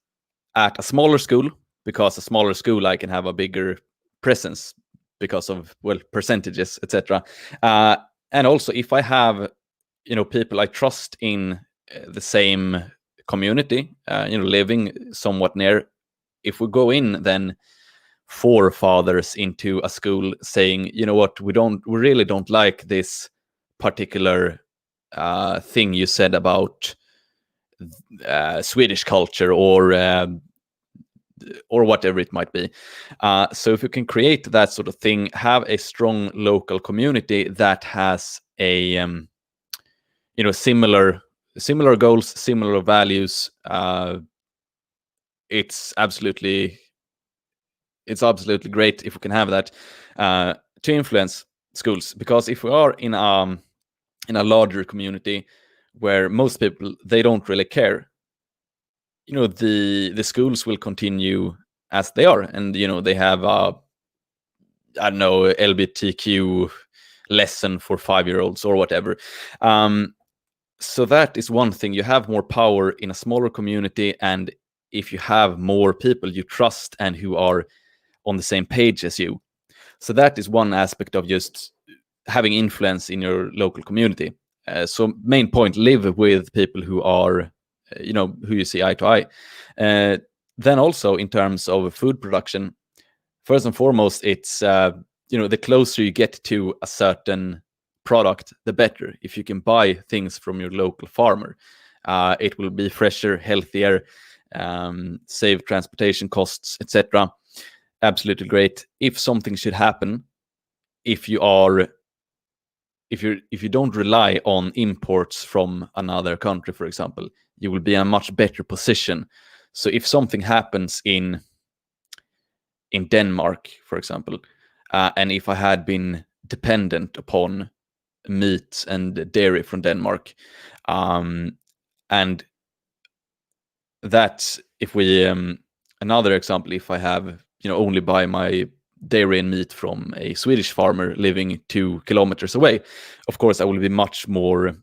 at a smaller school, because a smaller school I can have a bigger presence because of, well, percentages, etc. And also, if I have people I trust in the same community, living somewhat near, if we go in then forefathers into a school saying, what, we really don't like this particular thing you said about Swedish culture, or whatever it might be. So if you can create that sort of thing, have a strong local community that has a similar goals, similar values, it's absolutely great if we can have that to influence schools. Because if we are in a larger community where most people, they don't really care, the schools will continue as they are, and they have I don't know, LGBTQ lesson for 5-year-olds or whatever. So that is one thing. You have more power in a smaller community, and if you have more people you trust and who are on the same page as you. So that is one aspect of just having influence in your local community. So main point, live with people who are who you see eye to eye. Then also, in terms of food production, first and foremost, it's the closer you get to a certain product, the better. If you can buy things from your local farmer, it will be fresher, healthier, save transportation costs, etc. Absolutely great. If something should happen, if you don't rely on imports from another country, for example, you will be in a much better position. So if something happens in Denmark, for example, and if I had been dependent upon meat and dairy from Denmark, and that, if we another example, if I have only buy my dairy and meat from a Swedish farmer living 2 kilometers away. Of course, I will be much more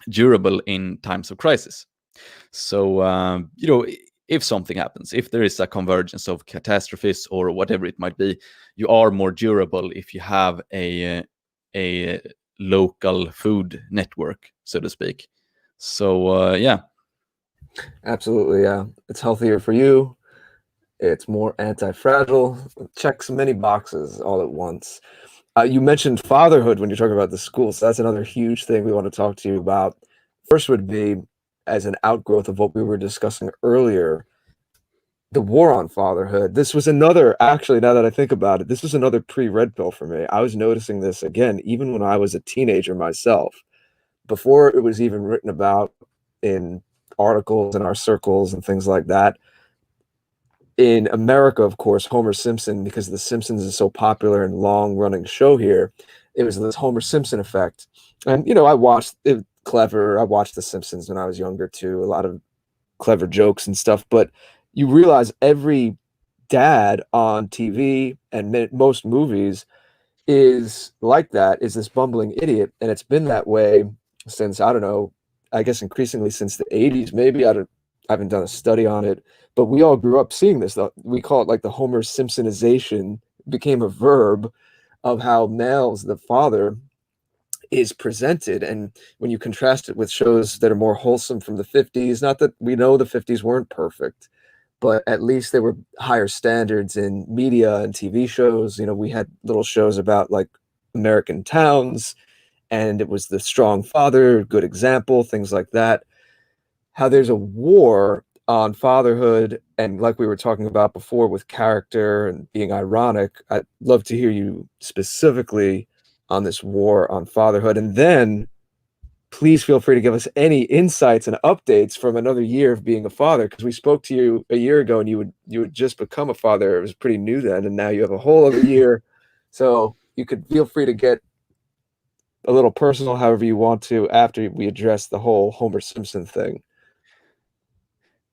durable in times of crisis. So, if something happens, if there is a convergence of catastrophes or whatever it might be, you are more durable if you have a local food network, so to speak. So, yeah. Absolutely, yeah. It's healthier for you. It's more anti-fragile. It checks many boxes all at once. You mentioned fatherhood when you're talking about the schools. So that's another huge thing we want to talk to you about. First would be, as an outgrowth of what we were discussing earlier, the war on fatherhood. This was another, actually, now that I think about it, this was another pre-red pill for me. I was noticing this again, even when I was a teenager myself, before it was even written about in articles in our circles and things like that. In America, of course, Homer Simpson, because The Simpsons is so popular and long-running show here, it was this Homer Simpson effect. And, I watched it clever. I watched The Simpsons when I was younger, too. A lot of clever jokes and stuff. But you realize every dad on TV and most movies is like that, is this bumbling idiot. And it's been that way since, I don't know, I guess increasingly since the 80s. Maybe I haven't done a study on it, but we all grew up seeing this. We call it like the Homer Simpsonization, became a verb of how males, the father, is presented. And when you contrast it with shows that are more wholesome from the 50s, not that we know the 50s weren't perfect, but at least there were higher standards in media and TV shows. We had little shows about like American towns, and it was the strong father, good example, things like that. How there's a war on fatherhood, and like we were talking about before with character and being ironic, I'd love to hear you specifically on this war on fatherhood. And then please feel free to give us any insights and updates from another year of being a father, because we spoke to you a year ago and you would just become a father. It was pretty new then, and now you have a whole other year. So you could feel free to get a little personal however you want to after we address the whole Homer Simpson thing.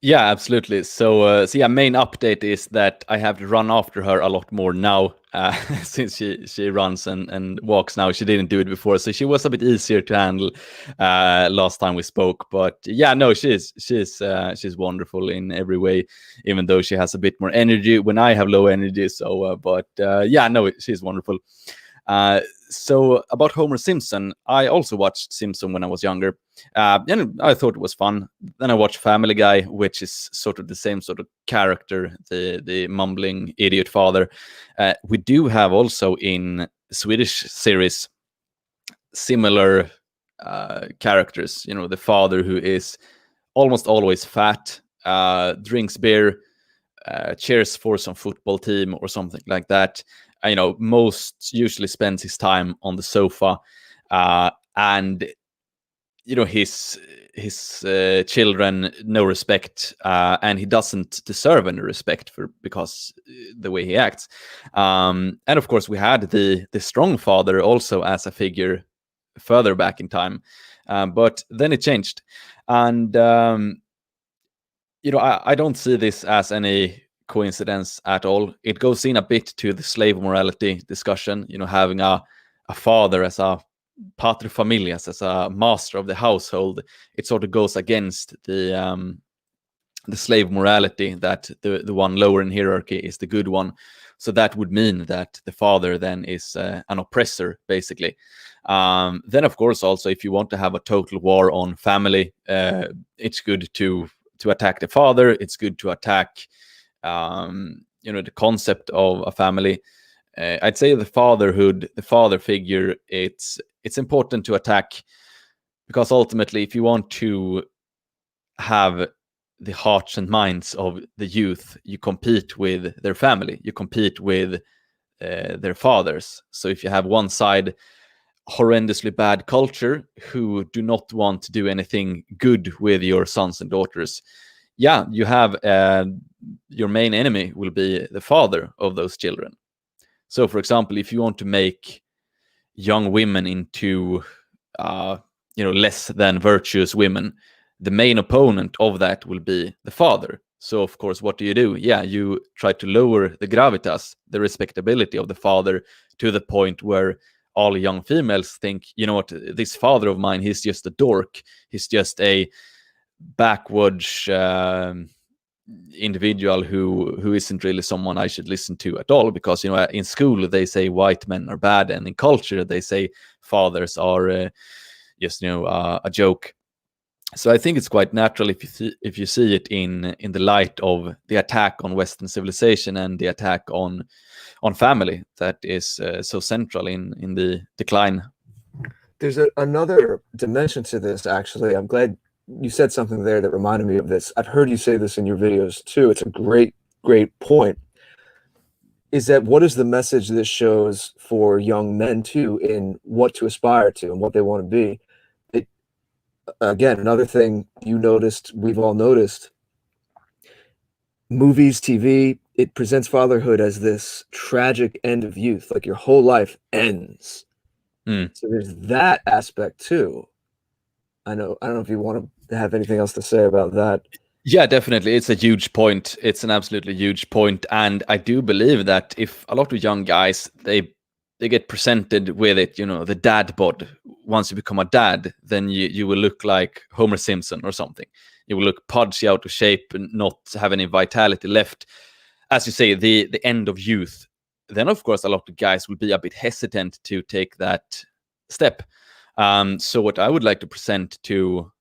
Yeah, absolutely. So yeah, main update is that I have to run after her a lot more now, since she runs and walks now. She didn't do it before, so she was a bit easier to handle last time we spoke. But yeah, no, she's wonderful in every way, even though she has a bit more energy when I have low energy. So, yeah, no, she's wonderful. So about Homer Simpson, I also watched Simpson when I was younger, and I thought it was fun. Then I watched Family Guy, which is sort of the same sort of character, the mumbling idiot father. We do have also in Swedish series similar characters. The father who is almost always fat, drinks beer, cheers for some football team or something like that. Most usually spends his time on the sofa, and his children no respect, and he doesn't deserve any respect because the way he acts. And of course, we had the strong father also as a figure further back in time, but then it changed, and I don't see this as any coincidence at all. It goes in a bit to the slave morality discussion, having a father as a pater familias, as a master of the household. It sort of goes against the slave morality that the one lower in hierarchy is the good one. So that would mean that the father then is an oppressor, basically. Then, of course, also, if you want to have a total war on family, it's good to attack the father. It's good to attack the concept of a family. I'd say the fatherhood, the father figure, it's important to attack, because ultimately, if you want to have the hearts and minds of the youth, you compete with their family, you compete with their fathers. So if you have one side, horrendously bad culture, who do not want to do anything good with your sons and daughters, yeah, you have your main enemy will be the father of those children. So, for example, if you want to make young women into less than virtuous women, the main opponent of that will be the father. So of course, what do? Yeah, you try to lower the gravitas, the respectability of the father, to the point where all young females think, you know what, this father of mine, he's just a dork. He's just a backwards individual who isn't really someone I should listen to at all, because you know, in school they say white men are bad, and in culture they say fathers are just, you know, a joke. So I think it's quite natural if you see it in the light of the attack on Western civilization and the attack on family that is so central in the decline. There's another dimension to this, actually. I'm glad you said something there that reminded me of this. I've heard you say this in your videos too. It's a great point. Is that what is the message this shows for young men too, in what to aspire to and what they want to be? Again, another thing you noticed, we've all noticed, movies, TV, it presents fatherhood as this tragic end of youth, like your whole life ends. So there's that aspect too. I don't know if you want to have anything else to say about that. Yeah, definitely. It's a huge point. It's an absolutely huge point. And I do believe that if a lot of young guys, they get presented with it, you know, the dad bod. Once you become a dad, then you will look like Homer Simpson or something. You will look pudgy, out of shape, and not have any vitality left. As you say, the end of youth. Then, of course, a lot of guys will be a bit hesitant to take that step. So what I would like to present to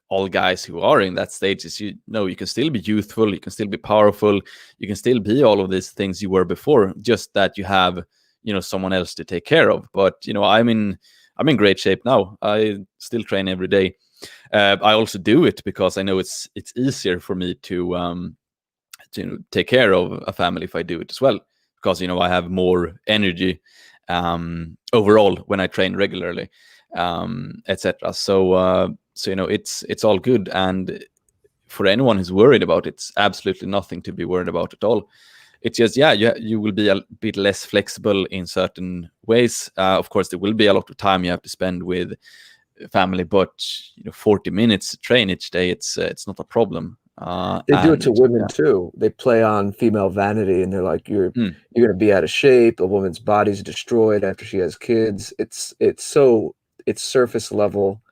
all guys who are in that stage is, you know, you can still be youthful, you can still be powerful, you can still be all of these things you were before, just that you have, you know, someone else to take care of. But, you know, I'm in great shape now. I still train every day. I also do it because I know it's easier for me to you know, take care of a family if I do it as well, because, you know, I have more energy overall when I train regularly, etc. So you know, it's all good. And for anyone who's worried about it, it's absolutely nothing to be worried about at all. It's just, yeah, you will be a bit less flexible in certain ways. Of course, there will be a lot of time you have to spend with family, but, you know, 40 minutes to train each day, it's not a problem. They do it to women too. They play on female vanity, and they're like, you're going to be out of shape. A woman's body's destroyed after she has kids. It's surface level.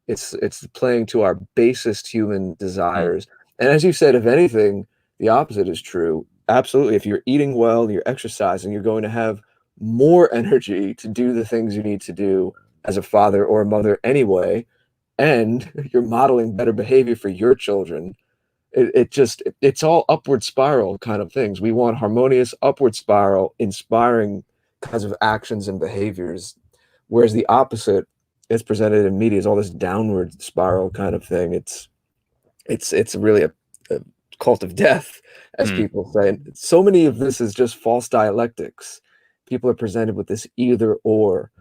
It's playing to our basest human desires. And as you said, if anything, the opposite is true. Absolutely. If you're eating well, you're exercising, you're going to have more energy to do the things you need to do as a father or a mother anyway, and you're modeling better behavior for your children. It's all upward spiral kind of things. We want harmonious upward spiral, inspiring kinds of actions and behaviors, whereas the opposite is presented in media is all this downward spiral kind of thing. It's really a cult of death, as people say. And so many of this is just false dialectics. People are presented with this either or.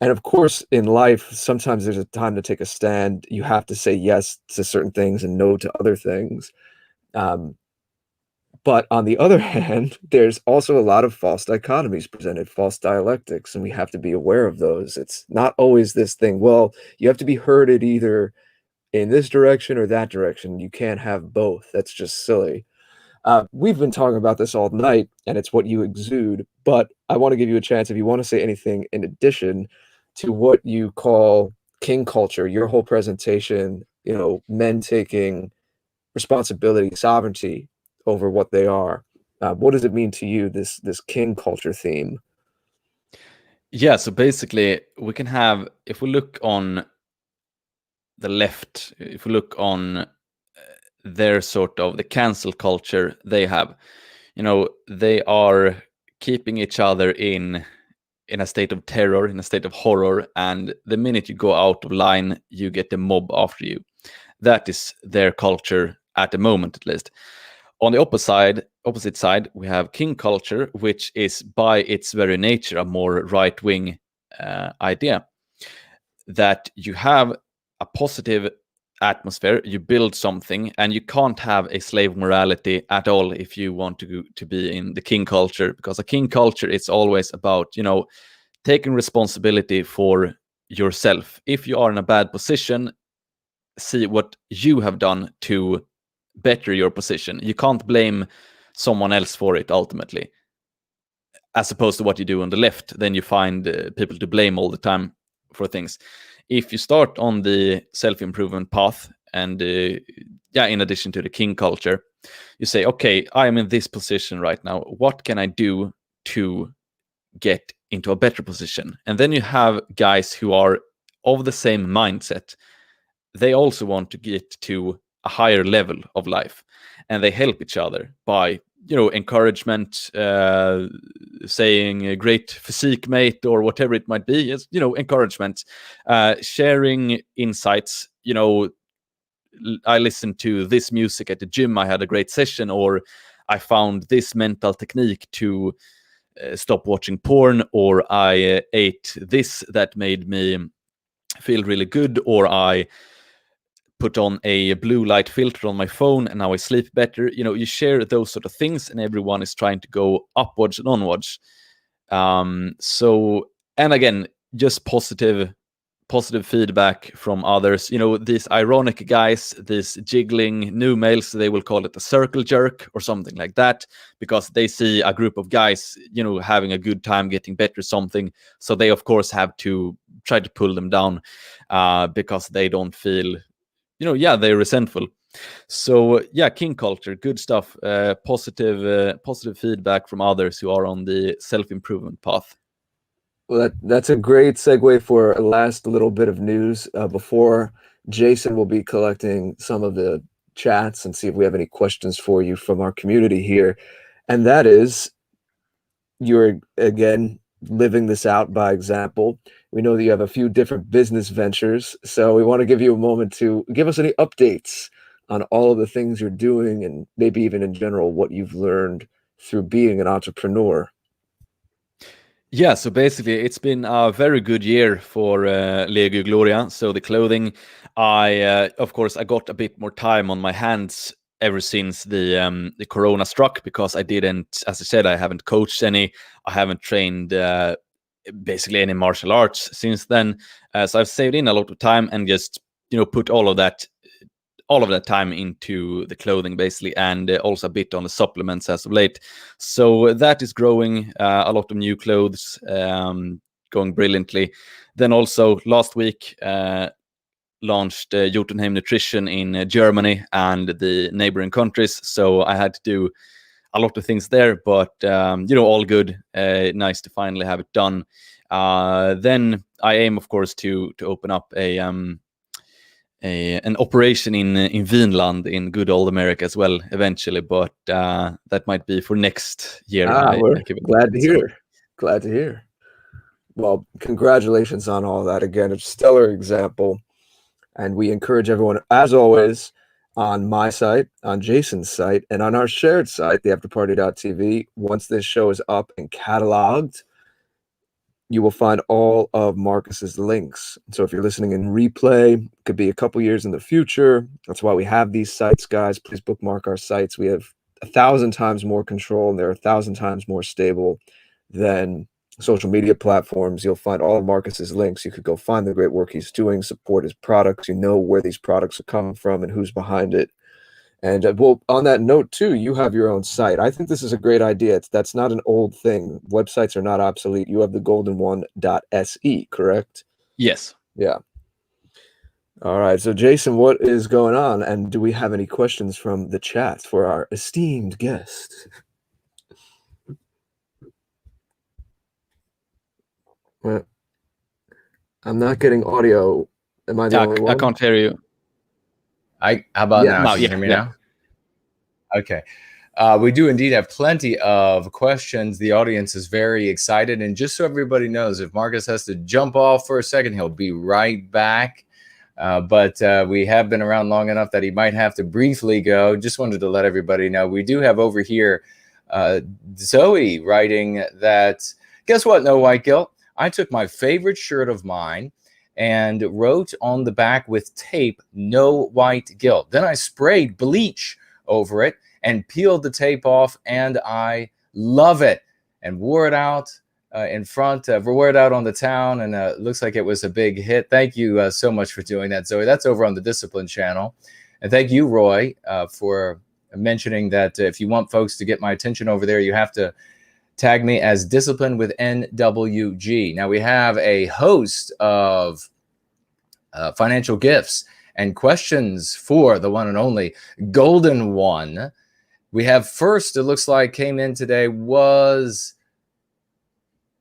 And of course, in life, sometimes there's a time to take a stand. You have to say yes to certain things and no to other things. But on the other hand, there's also a lot of false dichotomies presented, false dialectics, and we have to be aware of those. It's not always this thing, well, you have to be herded either in this direction or that direction. You can't have both. That's just silly. We've been talking about this all night, and it's what you exude, but I want to give you a chance if you want to say anything in addition to what you call king culture, your whole presentation, you know, men taking responsibility, sovereignty over what they are. What does it mean to you, this king culture theme? Yeah, so basically we can have, if we look on the left, if we look on their sort of the cancel culture they have, you know, they are keeping each other in a state of terror, in a state of horror, and the minute you go out of line, you get the mob after you. That is their culture at the moment, at least. On the opposite side, we have king culture, which is by its very nature a more right-wing idea, that you have a positive atmosphere, you build something, and you can't have a slave morality at all if you want to be in the king culture, because a king culture is always about, you know, taking responsibility for yourself. If you are in a bad position, see what you have done to better your position. You can't blame someone else for it ultimately, as opposed to what you do on the left. Then you find people to blame all the time for things. If you start on the self-improvement path, and in addition to the king culture, you say, okay, I am in this position right now. What can I do to get into a better position? And then you have guys who are of the same mindset. They also want to get to a higher level of life, and they help each other by, encouragement, saying a great physique, mate, or whatever it might be. Is, encouragement, sharing insights. I listened to this music at the gym, I had a great session, or I found this mental technique to stop watching porn, or I ate this that made me feel really good, or I put on a blue light filter on my phone and now I sleep better. You share those sort of things, and everyone is trying to go upwards and onwards. And again, just positive feedback from others. These ironic guys, these jiggling new males, they will call it a circle jerk or something like that, because they see a group of guys, having a good time, getting better something. So they, of course, have to try to pull them down because they don't feel, they're resentful. So king culture, good stuff. Positive feedback from others who are on the self-improvement path. Well, that's a great segue for a last little bit of news before Jason will be collecting some of the chats and see if we have any questions for you from our community here. And that is, you're, again, living this out by example. We know that you have a few different business ventures, so we want to give you a moment to give us any updates on all of the things you're doing, and maybe even in general what you've learned through being an entrepreneur. Yeah, so basically it's been a very good year for Lego Gloria. So the clothing, of course, I got a bit more time on my hands ever since the corona struck, because I didn't, as I said, I haven't coached any, I haven't trained basically any martial arts since then. So I've saved in a lot of time and just, put all of that time into the clothing basically, and also a bit on the supplements as of late. So that is growing, a lot of new clothes, going brilliantly. Then also last week launched Jotunheim Nutrition in Germany and the neighboring countries. So I had to do a lot of things there, but all good. Nice to finally have it done. Then I aim, of course, to open up an operation in Vinland, in good old America as well eventually, but that might be for next year. We're glad to hear. Glad to hear. Well, congratulations on all that. Again, a stellar example. And we encourage everyone, as always, on my site, on Jason's site, and on our shared site, theafterparty.tv. Once this show is up and cataloged, you will find all of Marcus's links. So if you're listening in replay, it could be a couple years in the future. That's why we have these sites, guys. Please bookmark our sites. We have 1,000 times more control, and they're 1,000 times more stable than social media platforms. You'll find all of Marcus's links. You could go find the great work he's doing, support his products. You know where these products are coming from and who's behind it. And well, on that note too, you have your own site. I think this is a great idea. That's not an old thing. Websites are not obsolete. You have the golden1.se, correct? Yes. Yeah. All right. So Jason, what is going on? And do we have any questions from the chat for our esteemed guest? Well, I'm not getting audio. Am I the only one? I can't hear you. How about now? No, Can you hear me now? Okay. We do indeed have plenty of questions. The audience is very excited. And just so everybody knows, if Marcus has to jump off for a second, he'll be right back. But we have been around long enough that he might have to briefly go. Just wanted to let everybody know. We do have over here Zoe writing that, guess what, No White Guilt? I took my favorite shirt of mine and wrote on the back with tape, "No White Guilt." Then I sprayed bleach over it and peeled the tape off, and I love it, and wore it out in front, wore it out on the town, and looks like it was a big hit. Thank you so much for doing that, Zoe. That's over on the Discipline channel. And thank you, Roy, for mentioning that if you want folks to get my attention over there, you have to tag me as Discipline with NWG. Now, we have a host of financial gifts and questions for the one and only Golden One. We have first, it looks like came in today, was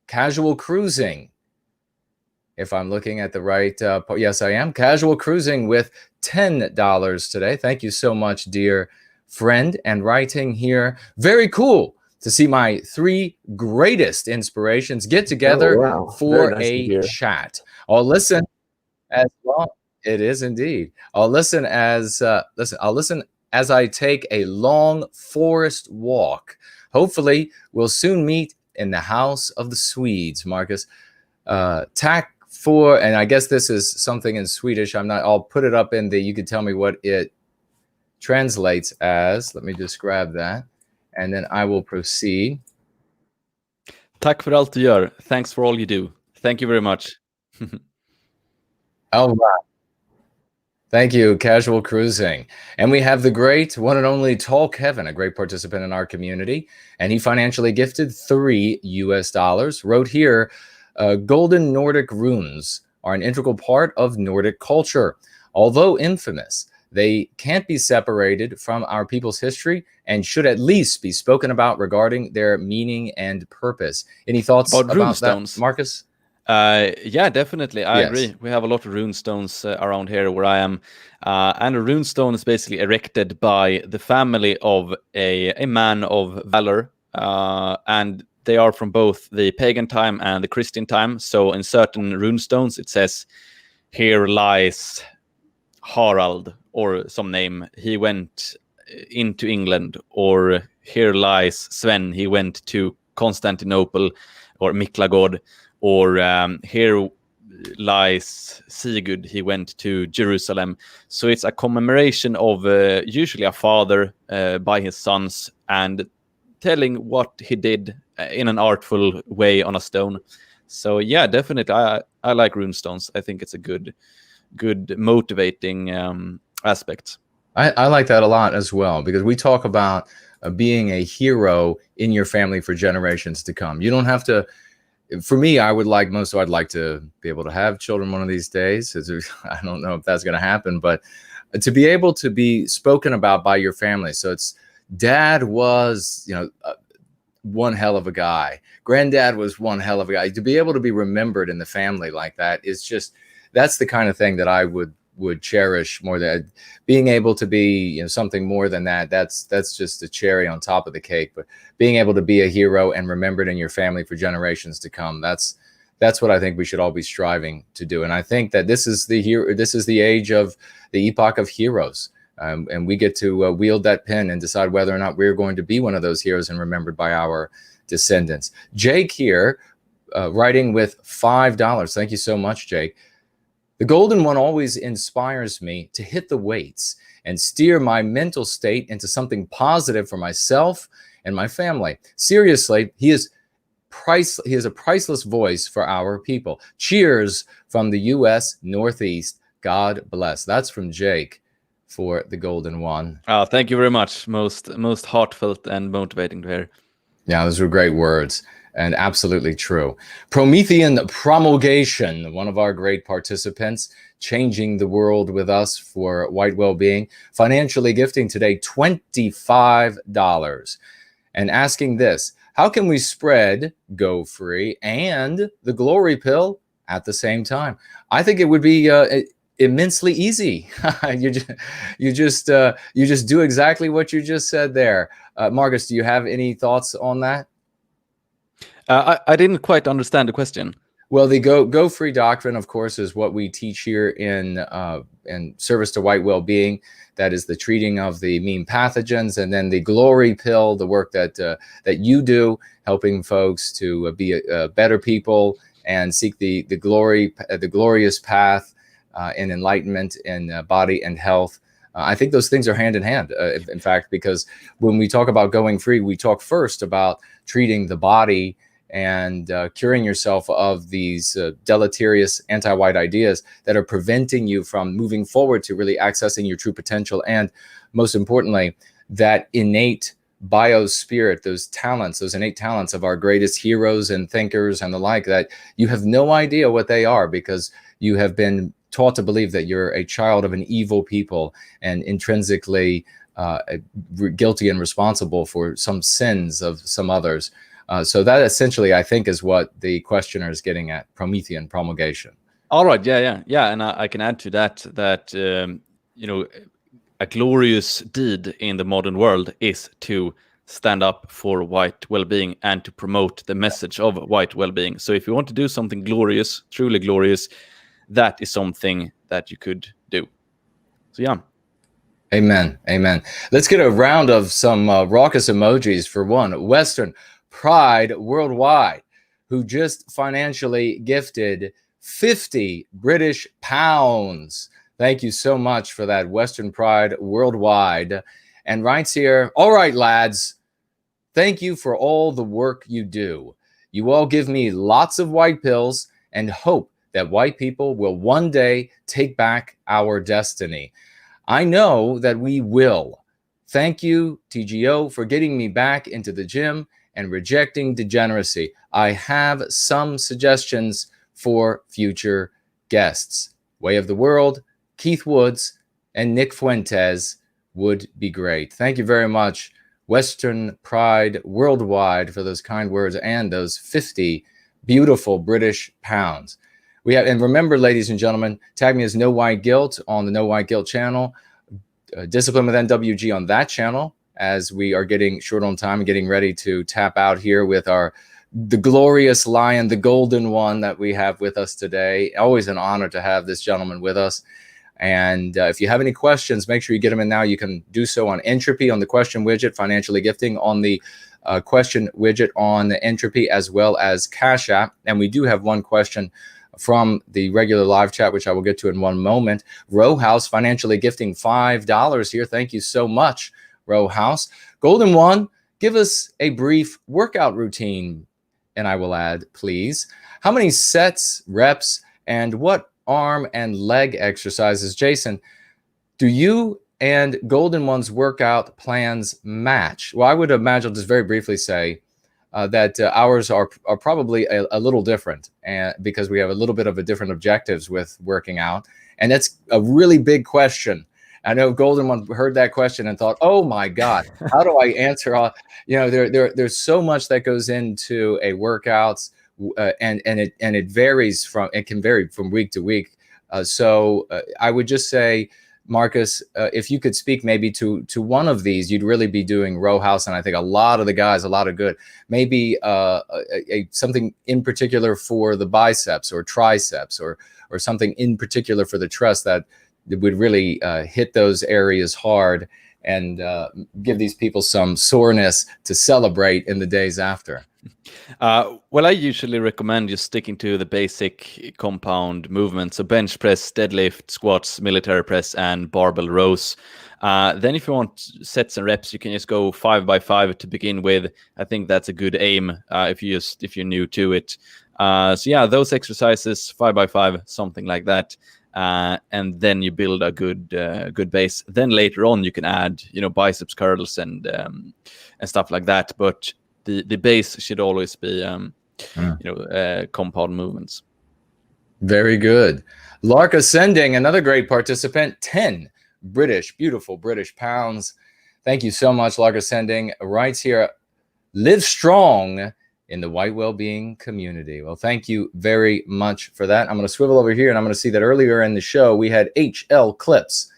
Casual Cruising. If I'm looking at the right, yes, I am. Casual Cruising with $10 today. Thank you so much, dear friend. And writing here, very cool to see my 3 greatest inspirations get together for a chat. I'll listen as well. It is indeed. I'll listen as I take a long forest walk. Hopefully, we'll soon meet in the house of the Swedes, Marcus. Tack for, and I guess this is something in Swedish. I'll put it up in the, you can tell me what it translates as. Let me just grab that, and then I will proceed. Tack för allt du gör. Thanks for all you do. Thank you very much. All right. Thank you, Casual Cruising. And we have the great one and only Tall Kevin, a great participant in our community. And he financially gifted $3 wrote here, golden Nordic runes are an integral part of Nordic culture. Although infamous, they can't be separated from our people's history and should at least be spoken about regarding their meaning and purpose. Any thoughts about that, Marcus? Yeah, definitely. I agree. We have a lot of rune stones around here where I am. And a rune stone is basically erected by the family of a man of valor. And they are from both the pagan time and the Christian time. So in certain rune stones, it says, here lies Harald, or some name. He went into England. Or here lies Sven. He went to Constantinople, or Miklagård. Or here lies Sigurd, he went to Jerusalem. So it's a commemoration of usually a father by his sons and telling what he did in an artful way on a stone. So yeah, definitely, I like rune stones. I think it's a good motivating aspect. I like that a lot as well, because we talk about being a hero in your family for generations to come. You don't have to. For me, I'd like to be able to have children one of these days. I don't know if that's going to happen, but to be able to be spoken about by your family. So it's dad was, one hell of a guy. Granddad was one hell of a guy. To be able to be remembered in the family like that is just, that's the kind of thing that I would cherish more than being able to be, something more than that. That's just a cherry on top of the cake. But being able to be a hero and remembered in your family for generations to come, that's what I think we should all be striving to do. And I think that this is the age of the epoch of heroes. And we get to wield that pen and decide whether or not we're going to be one of those heroes and remembered by our descendants. Jake here, writing with $5. Thank you so much, Jake. The Golden One always inspires me to hit the weights and steer my mental state into something positive for myself and my family. Seriously, he is a priceless voice for our people. Cheers from the U.S. Northeast. God bless. That's from Jake for the Golden One. Thank you very much. Most heartfelt and motivating to hear. Yeah, those were great words. And absolutely true. Promethean Promulgation, one of our great participants, changing the world with us for White Wellbeing, financially gifting today $25 and asking this: how can we spread Go Free and the Glory Pill at the same time? I think it would be immensely easy. You just do exactly what you just said there. Marcus, do you have any thoughts on that? I didn't quite understand the question. Well, the Go Free doctrine, of course, is what we teach here in service to White Wellbeing. That is the treating of the mean pathogens, and then the Glory Pill, the work that you do, helping folks to be better people and seek the glorious path in enlightenment in body and health. I think those things are hand in hand, in fact, because when we talk about going free, we talk first about treating the body and curing yourself of these deleterious anti-white ideas that are preventing you from moving forward to really accessing your true potential. And most importantly, that innate biospirit, those talents, those innate talents of our greatest heroes and thinkers and the like, that you have no idea what they are because you have been taught to believe that you're a child of an evil people and intrinsically guilty and responsible for some sins of some others. So that essentially, I think, is what the questioner is getting at: Promethean promulgation. All right, yeah, and I can add to that a glorious deed in the modern world is to stand up for white well-being and to promote the message of white well-being. So if you want to do something glorious, truly glorious, that is something that you could do. So yeah. Amen. Amen. Let's get a round of some raucous emojis for one. Western Pride Worldwide, who just financially gifted 50 British pounds. Thank you so much for that, Western Pride Worldwide. And writes here, all right, lads, thank you for all the work you do. You all give me lots of white pills and hope that white people will one day take back our destiny. I know that we will. Thank you, TGO, for getting me back into the gym and rejecting degeneracy. I have some suggestions for future guests. Way of the World, Keith Woods, and Nick Fuentes would be great. Thank you very much, Western Pride Worldwide, for those kind words and those 50 beautiful British pounds. We have, and remember, ladies and gentlemen, tag me as No White Guilt on the No White Guilt channel, Discipline with NWG on that channel, as we are getting short on time and getting ready to tap out here with the glorious lion, the golden one that we have with us today. Always an honor to have this gentleman with us. And if you have any questions, make sure you get them in now. You can do so on Entropy on the question widget, financially gifting on the question widget on the Entropy, as well as Cash App. And we do have one question from the regular live chat, which I will get to in one moment. Row House financially gifting $5 here. Thank you so much, Row House. Golden One, give us a brief workout routine. And I will add, please, how many sets, reps, and what arm and leg exercises, Jason, do you and Golden One's workout plans match? Well, I would imagine, just very briefly say, that ours are probably a little different, and because we have a little bit of a different objectives with working out. And that's a really big question. I know Golden One heard that question and thought, oh my God, how do I answer all, there's so much that goes into a workouts, and it varies it can vary from week to week. So I would just say, Marcus, if you could speak maybe to one of these, you'd really be doing Row House. And I think a lot of the guys, a lot of good, maybe something in particular for the biceps or triceps, or something in particular for the chest that would really hit those areas hard and give these people some soreness to celebrate in the days after. Well, I usually recommend just sticking to the basic compound movements. So bench press, deadlift, squats, military press, and barbell rows. Then if you want sets and reps, you can just go 5 by 5 to begin with. I think that's a good aim if you're new to it. So yeah, those exercises, 5 by 5, something like that. And then you build a good base. Then later on, you can add, biceps curls and stuff like that. But the base should always be, compound movements. Very good. Lark Ascending, another great participant, 10 beautiful British pounds. Thank you so much, Lark Ascending. Writes here, live strong in the White Wellbeing community. Well, thank you very much for that. I'm going to swivel over here, and I'm going to see that earlier in the show, we had HL Clips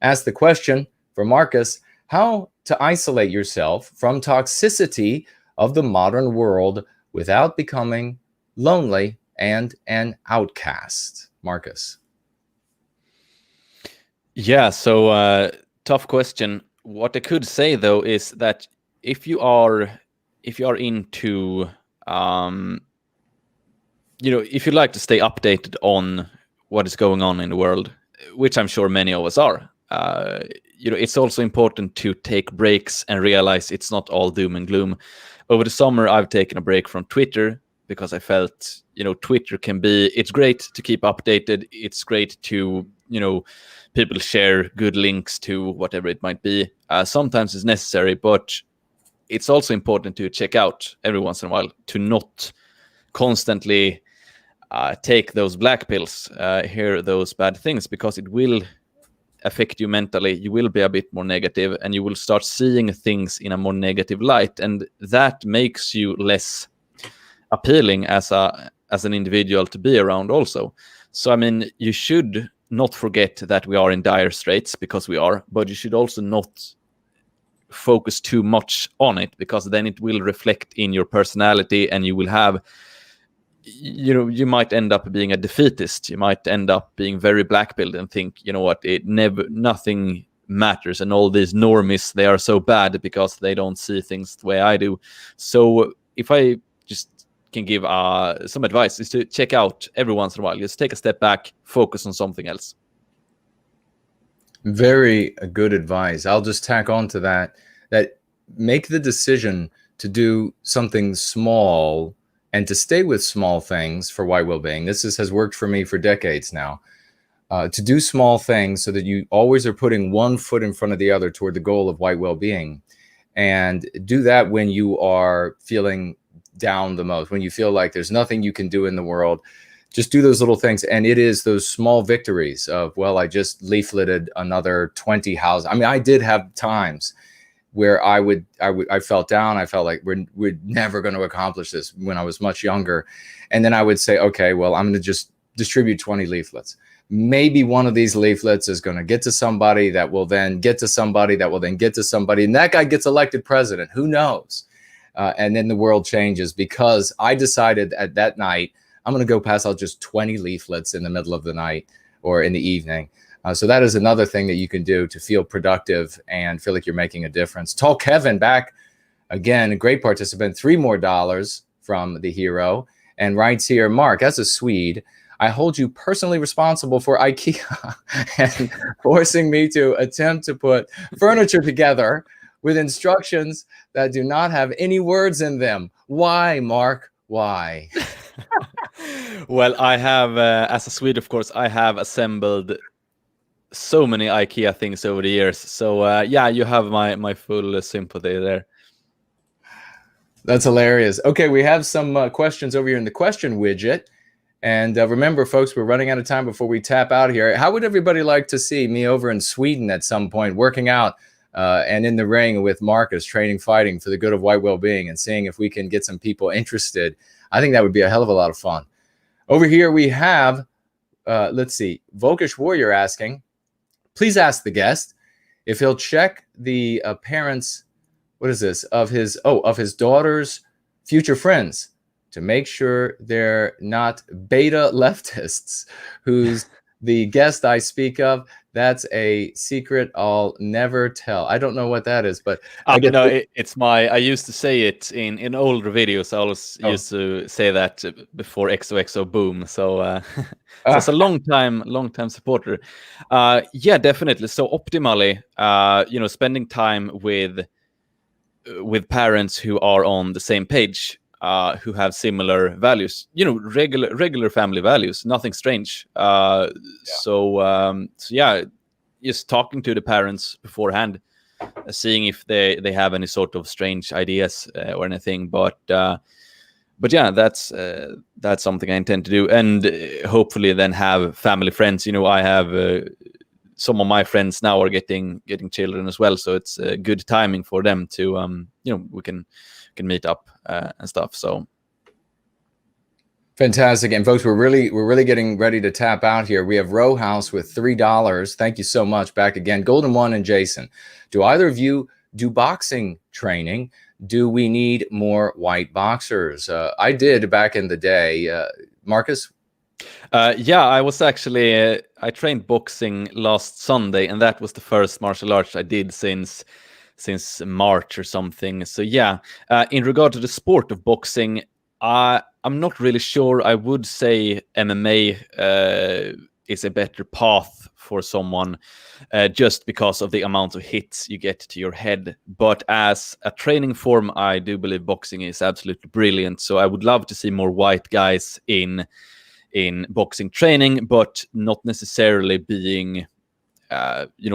ask the question for Marcus, how to isolate yourself from toxicity of the modern world without becoming lonely and an outcast. Marcus. Yeah, so tough question. What I could say though is that if you are into if you like to stay updated on what is going on in the world, which I'm sure many of us are, it's also important to take breaks and realize it's not all doom and gloom. Over the summer, I've taken a break from Twitter because I felt, Twitter it's great to keep updated. It's great to, people share good links to whatever it might be. Sometimes it's necessary, but it's also important to check out every once in a while, to not constantly take those black pills, hear those bad things, because it will affect you mentally. You will be a bit more negative, and you will start seeing things in a more negative light, and that makes you less appealing as an individual to be around also. So, you should not forget that we are in dire straits, because we are, but you should also not focus too much on it, because then it will reflect in your personality, and you will have, you might end up being a defeatist. You might end up being very black-pilled and think, nothing matters, and all these normies, they are so bad because they don't see things the way I do. So if I just can give some advice, is to check out every once in a while. Just take a step back, focus on something else. Very good advice. I'll just tack on to that make the decision to do something small and to stay with small things for White Wellbeing. This has worked for me for decades now. To do small things so that you always are putting one foot in front of the other toward the goal of White Wellbeing. And do that when you are feeling down the most, when you feel like there's nothing you can do in the world. Just do those little things. And it is those small victories of, well, I just leafleted another 20 houses. I did have times where I felt down. I felt like we're never going to accomplish this when I was much younger. And then I would say, okay, well, I'm going to just distribute 20 leaflets. Maybe one of these leaflets is going to get to somebody that will then get to somebody that will then get to somebody. And that guy gets elected president. Who knows? And then the world changes, because I decided at that night, I'm going to go pass out just 20 leaflets in the middle of the night or in the evening. So that is another thing that you can do to feel productive and feel like you're making a difference. Tall Kevin back again, a great participant, $3 more from the hero, and writes here, Mark, as a Swede, I hold you personally responsible for IKEA and forcing me to attempt to put furniture together with instructions that do not have any words in them. Why, Mark? Why? Well, I have, as a Swede, of course, I have assembled so many IKEA things over the years. So yeah, you have my full sympathy there. That's hilarious. Okay, we have some questions over here in the question widget. And remember, folks, we're running out of time before we tap out here. How would everybody like to see me over in Sweden at some point, working out and in the ring with Marcus, training, fighting for the good of White Wellbeing, and seeing if we can get some people interested? I think that would be a hell of a lot of fun. Over here we have, let's see, Volkish Warrior asking, please ask the guest if he'll check the parents, what is this, of his daughter's future friends, to make sure they're not beta leftists, who's the guest I speak of. That's a secret I'll never tell. I don't know what that is, but I used to say it in older videos. I always used to say that before XOXO boom. So, so it's a long time supporter. Yeah, definitely. So optimally, spending time with parents who are on the same page, who have similar values, regular family values, nothing strange. So yeah, just talking to the parents beforehand, seeing if they have any sort of strange ideas or anything. But yeah, that's something I intend to do, and hopefully then have family friends. I have some of my friends now are getting children as well, so it's good timing for them to we can meet up and stuff. So fantastic. And folks, we're really getting ready to tap out here. We have Row House with $3. Thank you so much. Back again. Golden One and Jason, do either of you do boxing training? Do we need more white boxers? I did back in the day. Marcus? Yeah, I was actually I trained boxing last Sunday, and that was the first martial arts I did since March or something. So yeah, in regard to the sport of boxing, I'm not really sure. I would say MMA is a better path for someone just because of the amount of hits you get to your head. But as a training form, I do believe boxing is absolutely brilliant. So I would love to see more white guys in boxing training, but not necessarily being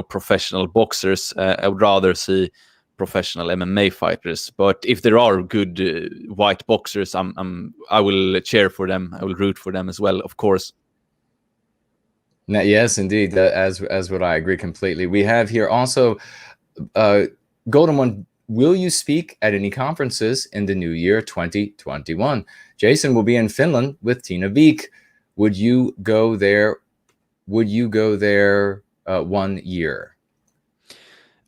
professional boxers. I would rather see professional MMA fighters. But if there are good white boxers, I will cheer for them. I will root for them as well, of course. Now, yes, indeed. As would I. Agree completely. We have here also, Golden One. Will you speak at any conferences in the new year 2021? Jason will be in Finland with Tina Beek. Would you go there? 1 year?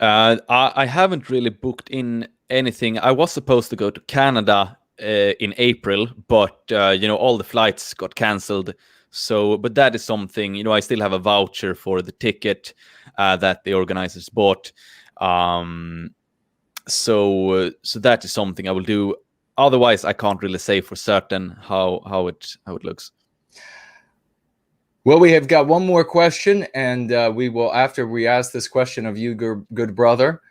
I haven't really booked in anything. I was supposed to go to Canada in April, but all the flights got cancelled. So, but that is something, I still have a voucher for the ticket that the organizers bought. So that is something I will do. Otherwise, I can't really say for certain how it looks. Well, we have got one more question, and we will, after we ask this question of you, good brother,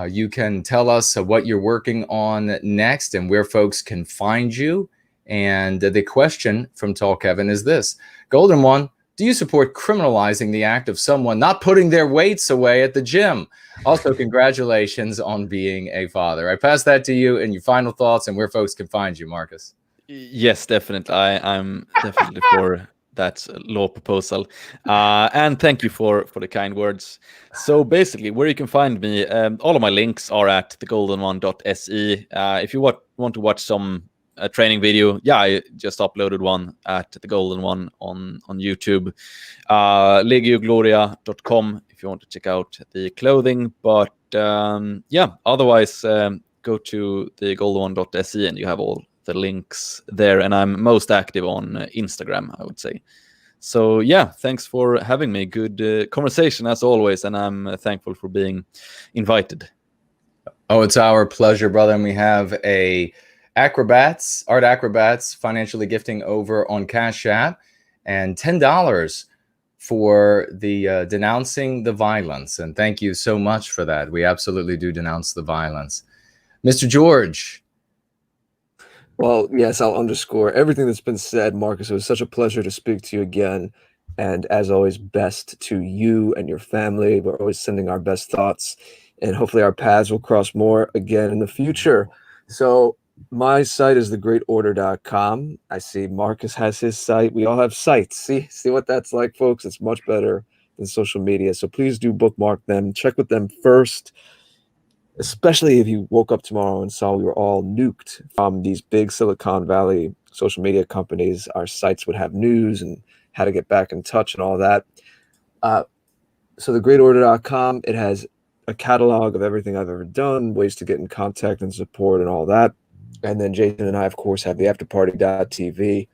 you can tell us what you're working on next and where folks can find you. And the question from Tall Kevin is this: Golden One, do you support criminalizing the act of someone not putting their weights away at the gym? Also, congratulations on being a father. I pass that to you and your final thoughts and where folks can find you, Marcus. Yes, definitely. I'm definitely for that law proposal. And thank you for the kind words. So basically, where you can find me, all of my links are at thegoldenone.se. If you want to watch some training video, I just uploaded one at the Golden One on YouTube. legiogloria.com if you want to check out the clothing. But otherwise, go to thegoldenone.se and you have all the links there, and I'm most active on Instagram, I would say. So thanks for having me. Good conversation as always, and I'm thankful for being invited. Oh, it's our pleasure, brother. And we have Art Acrobats financially gifting over on Cash App, and $10 for the denouncing the violence. And thank you so much for that. We absolutely do denounce the violence. Mr. George. Well, yes, I'll underscore everything that's been said, Marcus. It was such a pleasure to speak to you again. And as always, best to you and your family. We're always sending our best thoughts, and hopefully our paths will cross more again in the future. So my site is thegreatorder.com. I see Marcus has his site. We all have sites. See what that's like, folks? It's much better than social media. So please do bookmark them. Check with them first. Especially if you woke up tomorrow and saw we were all nuked from these big Silicon Valley social media companies. Our sites would have news and how to get back in touch and all that. So thegreatorder.com, it has a catalog of everything I've ever done, ways to get in contact and support and all that. And then Jason and I, of course, have the afterparty.tv,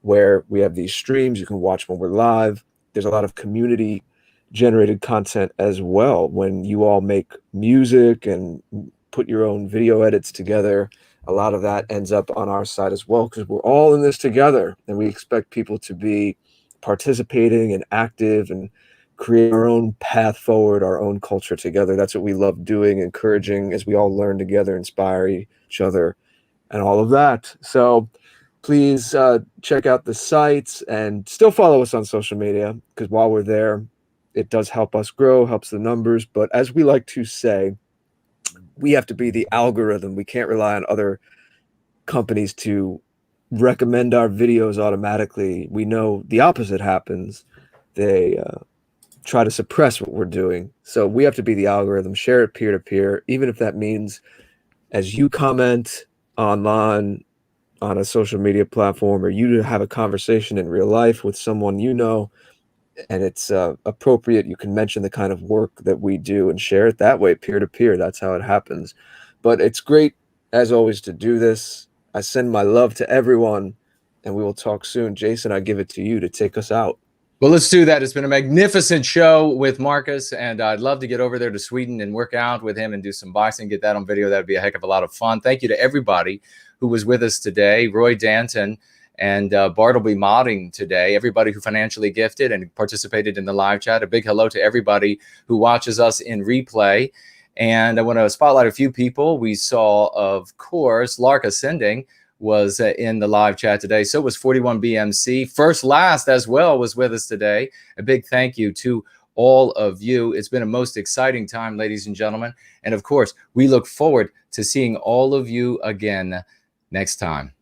where we have these streams. You can watch when we're live. There's a lot of community generated content as well. When you all make music and put your own video edits together, a lot of that ends up on our side as well, because we're all in this together, and we expect people to be participating and active and create our own path forward, our own culture together. That's what we love doing, encouraging as we all learn together, inspire each other, and all of that. So please check out the sites and still follow us on social media, because while we're there, it does help us grow, helps the numbers. But as we like to say, we have to be the algorithm. We can't rely on other companies to recommend our videos automatically. We know the opposite happens. They try to suppress what we're doing. So we have to be the algorithm, share it peer-to-peer, even if that means as you comment online on a social media platform, or you have a conversation in real life with someone you know, and it's appropriate, you can mention the kind of work that we do and share it that way, peer-to-peer. That's how it happens. But it's great, as always, to do this. I send my love to everyone, and we will talk soon. Jason, I give it to you to take us out. Well, let's do that. It's been a magnificent show with Marcus, and I'd love to get over there to Sweden and work out with him and do some boxing, get that on video. That'd be a heck of a lot of fun. Thank you to everybody who was with us today. Roy Danton And Bart will be modding today. Everybody who financially gifted and participated in the live chat, a big hello to everybody who watches us in replay. And I want to spotlight a few people. We saw, of course, Lark Ascending was in the live chat today. So was 41 BMC. First Last as well was with us today. A big thank you to all of you. It's been a most exciting time, ladies and gentlemen. And of course, we look forward to seeing all of you again next time.